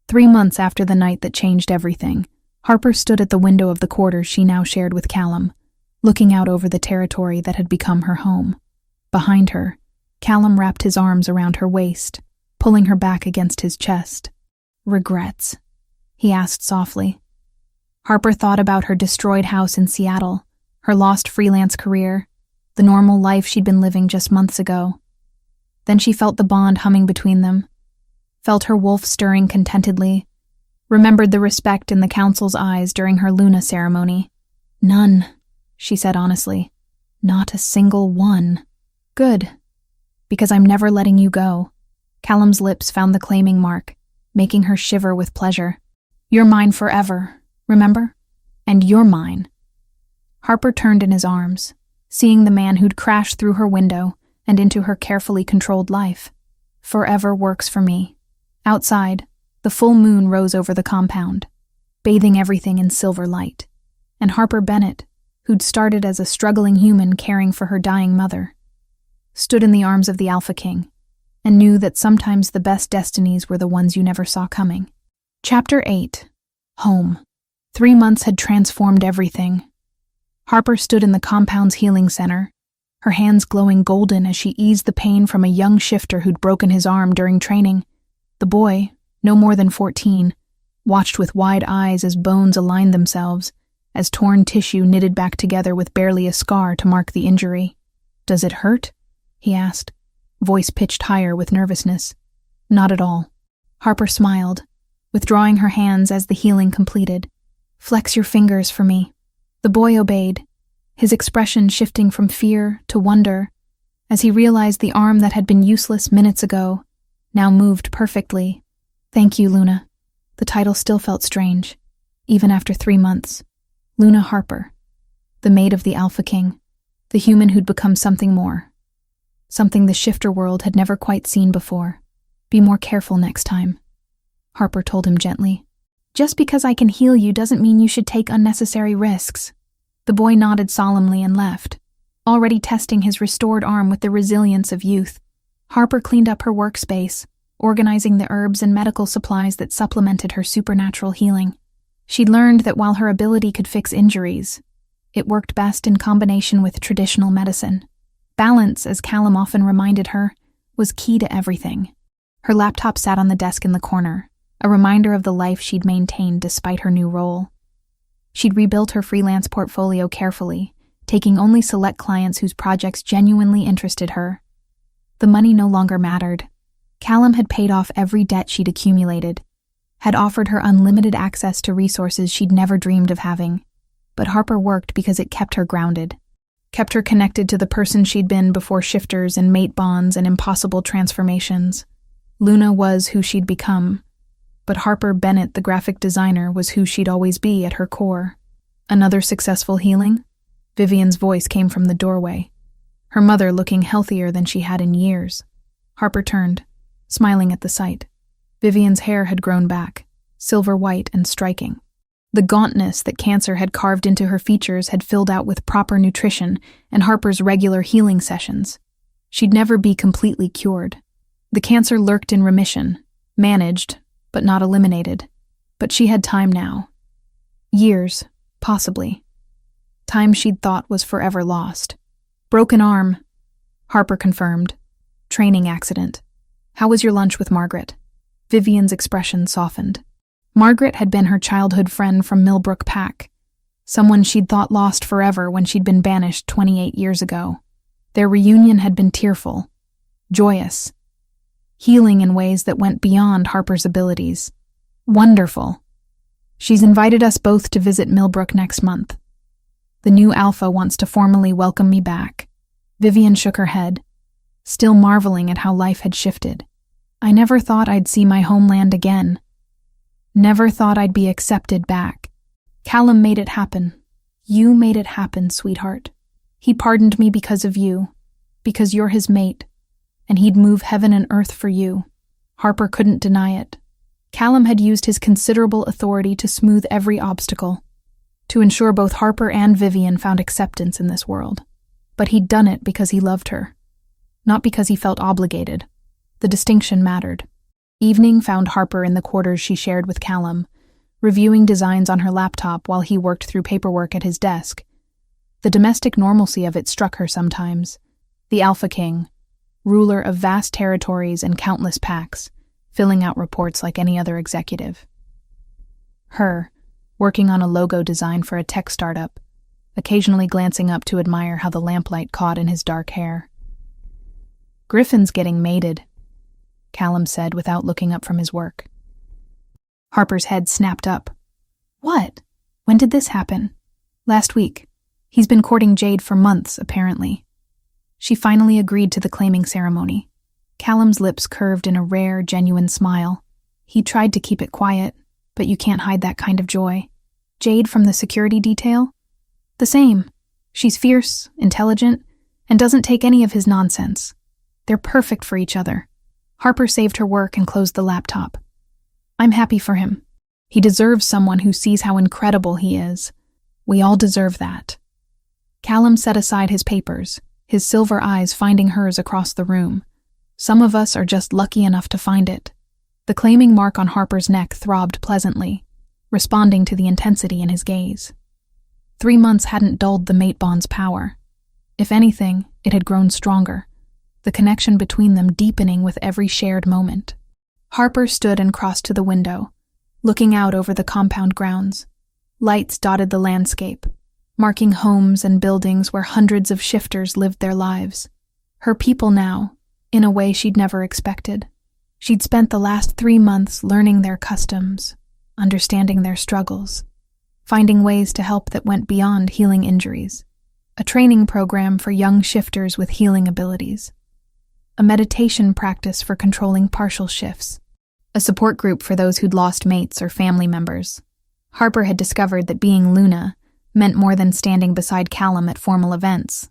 3 months after the night that changed everything, Harper stood at the window of the quarters she now shared with Callum, looking out over the territory that had become her home. Behind her, Callum wrapped his arms around her waist, pulling her back against his chest. "Regrets?" he asked softly. Harper thought about her destroyed house in Seattle, her lost freelance career, the normal life she'd been living just months ago. Then she felt the bond humming between them, felt her wolf stirring contentedly, remembered the respect in the council's eyes during her Luna ceremony. "None," she said honestly. "Not a single one." "Good, because I'm never letting you go." Callum's lips found the claiming mark, making her shiver with pleasure. "You're mine forever, remember? And you're mine." Harper turned in his arms, seeing the man who'd crashed through her window and into her carefully controlled life. "Forever works for me." Outside, the full moon rose over the compound, bathing everything in silver light, and Harper Bennett, who'd started as a struggling human caring for her dying mother, stood in the arms of the Alpha King and knew that sometimes the best destinies were the ones you never saw coming. Chapter 8. Home. 3 months had transformed everything. Harper stood in the compound's healing center, her hands glowing golden as she eased the pain from a young shifter who'd broken his arm during training. The boy, no more than 14, watched with wide eyes as bones aligned themselves, as torn tissue knitted back together with barely a scar to mark the injury. "Does it hurt?" he asked, voice pitched higher with nervousness. "Not at all." Harper smiled, withdrawing her hands as the healing completed. "Flex your fingers for me." The boy obeyed, his expression shifting from fear to wonder as he realized the arm that had been useless minutes ago now moved perfectly. "Thank you, Luna." The title still felt strange, even after 3 months. Luna Harper, the maid of the Alpha King, the human who'd become something more, something the shifter world had never quite seen before. "Be more careful next time," Harper told him gently. "Just because I can heal you doesn't mean you should take unnecessary risks." The boy nodded solemnly and left, already testing his restored arm with the resilience of youth. Harper cleaned up her workspace, organizing the herbs and medical supplies that supplemented her supernatural healing. She'd learned that while her ability could fix injuries, it worked best in combination with traditional medicine. Balance, as Callum often reminded her, was key to everything. Her laptop sat on the desk in the corner, a reminder of the life she'd maintained despite her new role. She'd rebuilt her freelance portfolio carefully, taking only select clients whose projects genuinely interested her. The money no longer mattered. Callum had paid off every debt she'd accumulated, had offered her unlimited access to resources she'd never dreamed of having. But Harper worked because it kept her grounded, kept her connected to the person she'd been before shifters and mate bonds and impossible transformations. Luna was who she'd become, but Harper Bennett, the graphic designer, was who she'd always be at her core. "Another successful healing?" Vivian's voice came from the doorway, her mother looking healthier than she had in years. Harper turned, smiling at the sight. Vivian's hair had grown back, silver white and striking. The gauntness that cancer had carved into her features had filled out with proper nutrition and Harper's regular healing sessions. She'd never be completely cured. The cancer lurked in remission, managed, but not eliminated. But she had time now. Years, possibly. Time she'd thought was forever lost. "Broken arm," Harper confirmed. "Training accident. How was your lunch with Margaret?" Vivian's expression softened. Margaret had been her childhood friend from Millbrook Pack, someone she'd thought lost forever when she'd been banished 28 years ago. Their reunion had been tearful, joyous, healing in ways that went beyond Harper's abilities. Wonderful. "She's invited us both to visit Millbrook next month. The new Alpha wants to formally welcome me back." Vivian shook her head, still marveling at how life had shifted. I never thought I'd see my homeland again. Never thought I'd be accepted back. Callum made it happen. You made it happen, sweetheart. He pardoned me because of you, because you're his mate, and he'd move heaven and earth for you. Harper couldn't deny it. Callum had used his considerable authority to smooth every obstacle, to ensure both Harper and Vivian found acceptance in this world. But he'd done it because he loved her, not because he felt obligated. The distinction mattered. Evening found Harper in the quarters she shared with Callum, reviewing designs on her laptop while he worked through paperwork at his desk. The domestic normalcy of it struck her sometimes. The Alpha King, ruler of vast territories and countless packs, filling out reports like any other executive. Her, working on a logo design for a tech startup, occasionally glancing up to admire how the lamplight caught in his dark hair. Griffin's getting mated, Callum said without looking up from his work. Harper's head snapped up. What? When did this happen? Last week. He's been courting Jade for months, apparently. She finally agreed to the claiming ceremony. Callum's lips curved in a rare, genuine smile. He tried to keep it quiet, but you can't hide that kind of joy. Jade from the security detail? The same. She's fierce, intelligent, and doesn't take any of his nonsense. They're perfect for each other. Harper saved her work and closed the laptop. I'm happy for him. He deserves someone who sees how incredible he is. We all deserve that. Callum set aside his papers, his silver eyes finding hers across the room. Some of us are just lucky enough to find it. The claiming mark on Harper's neck throbbed pleasantly, responding to the intensity in his gaze. 3 months hadn't dulled the mate bond's power. If anything, it had grown stronger, the connection between them deepening with every shared moment. Harper stood and crossed to the window, looking out over the compound grounds. Lights dotted the landscape, marking homes and buildings where hundreds of shifters lived their lives. Her people now, in a way she'd never expected. She'd spent the last 3 months learning their customs, understanding their struggles, finding ways to help that went beyond healing injuries. A training program for young shifters with healing abilities. A meditation practice for controlling partial shifts. A support group for those who'd lost mates or family members. Harper had discovered that being Luna meant more than standing beside Callum at formal events.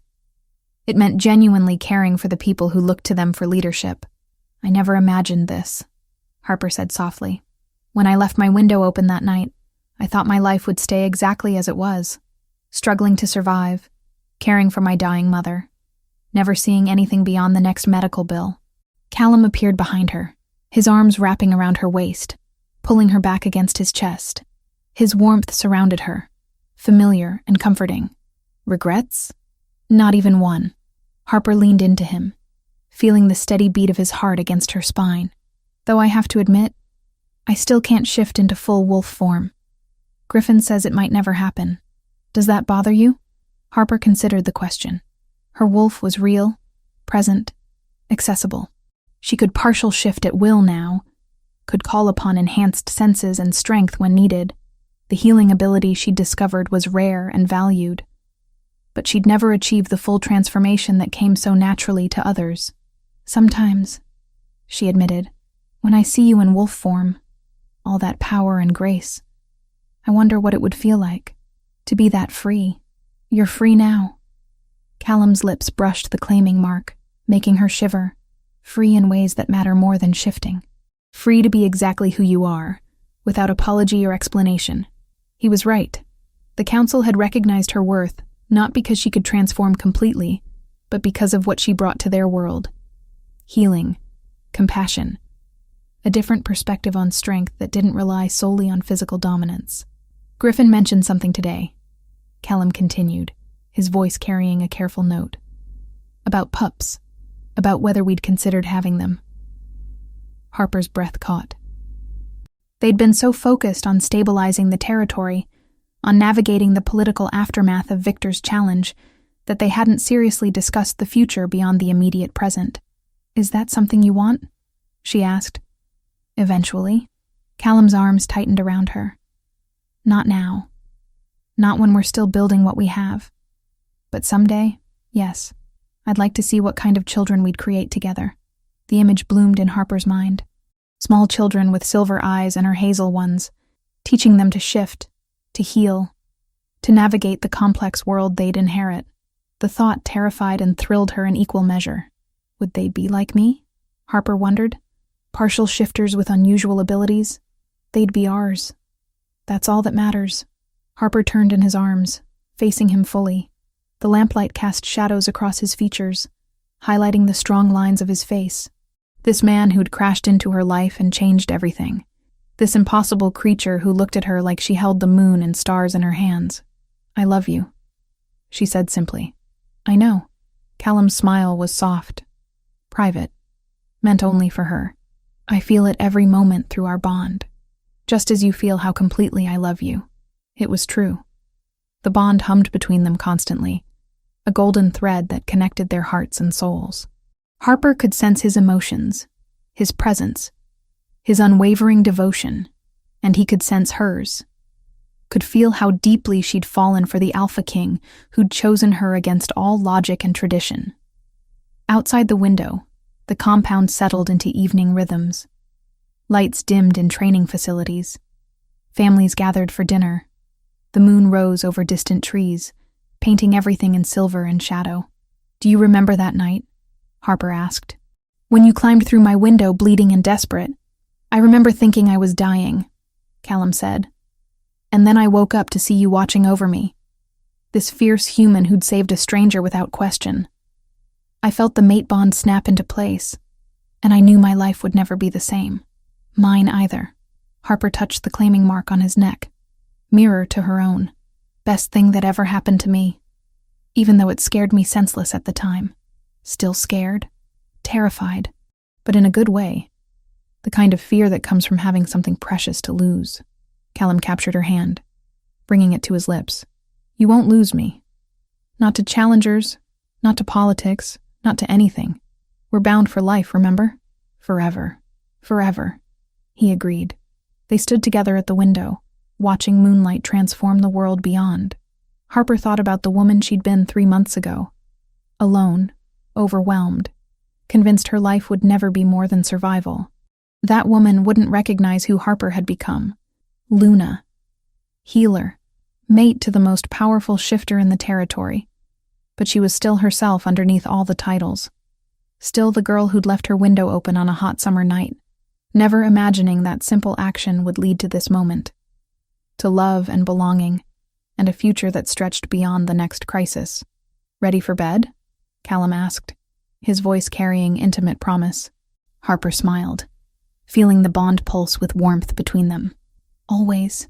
It meant genuinely caring for the people who looked to them for leadership. I never imagined this, Harper said softly. When I left my window open that night, I thought my life would stay exactly as it was, struggling to survive, caring for my dying mother, never seeing anything beyond the next medical bill. Callum appeared behind her, his arms wrapping around her waist, pulling her back against his chest. His warmth surrounded her, familiar and comforting. Regrets? Not even one. Harper leaned into him, feeling the steady beat of his heart against her spine. Though I have to admit, I still can't shift into full wolf form. Griffin says it might never happen. Does that bother you? Harper considered the question. Her wolf was real, present, accessible. She could partial shift at will now, could call upon enhanced senses and strength when needed. The healing ability she'd discovered was rare and valued. But she'd never achieved the full transformation that came so naturally to others. Sometimes, she admitted, when I see you in wolf form, all that power and grace, I wonder what it would feel like, to be that free. You're free now. Callum's lips brushed the claiming mark, making her shiver, free in ways that matter more than shifting. Free to be exactly who you are, without apology or explanation. He was right. The council had recognized her worth, not because she could transform completely, but because of what she brought to their world. Healing, compassion, a different perspective on strength that didn't rely solely on physical dominance. Griffin mentioned something today, Callum continued, his voice carrying a careful note. About pups, about whether we'd considered having them. Harper's breath caught. They'd been so focused on stabilizing the territory, on navigating the political aftermath of Victor's challenge, that they hadn't seriously discussed the future beyond the immediate present. Is that something you want? She asked. Eventually. Callum's arms tightened around her. Not now. Not when we're still building what we have. But someday, yes. I'd like to see what kind of children we'd create together. The image bloomed in Harper's mind. Small children with silver eyes and her hazel ones, teaching them to shift, to heal, to navigate the complex world they'd inherit. The thought terrified and thrilled her in equal measure. Would they be like me? Harper wondered. Partial shifters with unusual abilities. They'd be ours. That's all that matters. Harper turned in his arms, facing him fully. The lamplight cast shadows across his features, highlighting the strong lines of his face. This man who'd crashed into her life and changed everything. This impossible creature who looked at her like she held the moon and stars in her hands. I love you, she said simply. I know. Callum's smile was soft, private, meant only for her. I feel it every moment through our bond, just as you feel how completely I love you. It was true. The bond hummed between them constantly, a golden thread that connected their hearts and souls. Harper could sense his emotions, his presence, his unwavering devotion, and he could sense hers, could feel how deeply she'd fallen for the Alpha King who'd chosen her against all logic and tradition. Outside the window, the compound settled into evening rhythms. Lights dimmed in training facilities. Families gathered for dinner. The moon rose over distant trees, painting everything in silver and shadow. Do you remember that night? Harper asked. When you climbed through my window, bleeding and desperate. I remember thinking I was dying, Callum said. And then I woke up to see you watching over me. This fierce human who'd saved a stranger without question. I felt the mate bond snap into place, and I knew my life would never be the same. Mine either. Harper touched the claiming mark on his neck. Mirror to her own. Best thing that ever happened to me. Even though it scared me senseless at the time. Still scared. Terrified. But in a good way. The kind of fear that comes from having something precious to lose. Callum captured her hand, bringing it to his lips. You won't lose me. Not to challengers, not to politics, not to anything. We're bound for life, remember? Forever. Forever. He agreed. They stood together at the window, watching moonlight transform the world beyond. Harper thought about the woman she'd been 3 months ago. Alone, overwhelmed, convinced her life would never be more than survival. That woman wouldn't recognize who Harper had become. Luna. Healer. Mate to the most powerful shifter in the territory. But she was still herself underneath all the titles. Still the girl who'd left her window open on a hot summer night, never imagining that simple action would lead to this moment. To love and belonging, and a future that stretched beyond the next crisis. Ready for bed? Callum asked, his voice carrying intimate promise. Harper smiled, feeling the bond pulse with warmth between them. Always.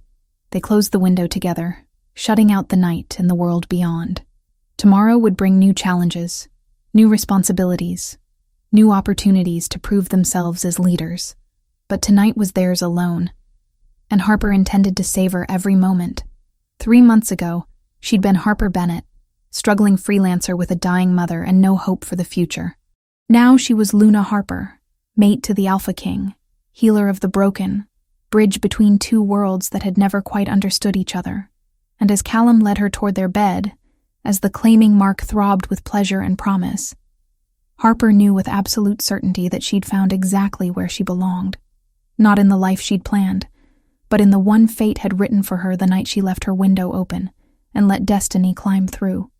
They closed the window together, shutting out the night and the world beyond. Tomorrow would bring new challenges, new responsibilities, new opportunities to prove themselves as leaders. But tonight was theirs alone, and Harper intended to savor every moment. 3 months ago, she'd been Harper Bennett, struggling freelancer with a dying mother and no hope for the future. Now she was Luna Harper, mate to the Alpha King, healer of the broken, bridge between two worlds that had never quite understood each other. And as Callum led her toward their bed, as the claiming mark throbbed with pleasure and promise, Harper knew with absolute certainty that she'd found exactly where she belonged. Not in the life she'd planned, but in the one fate had written for her the night she left her window open and let destiny climb through.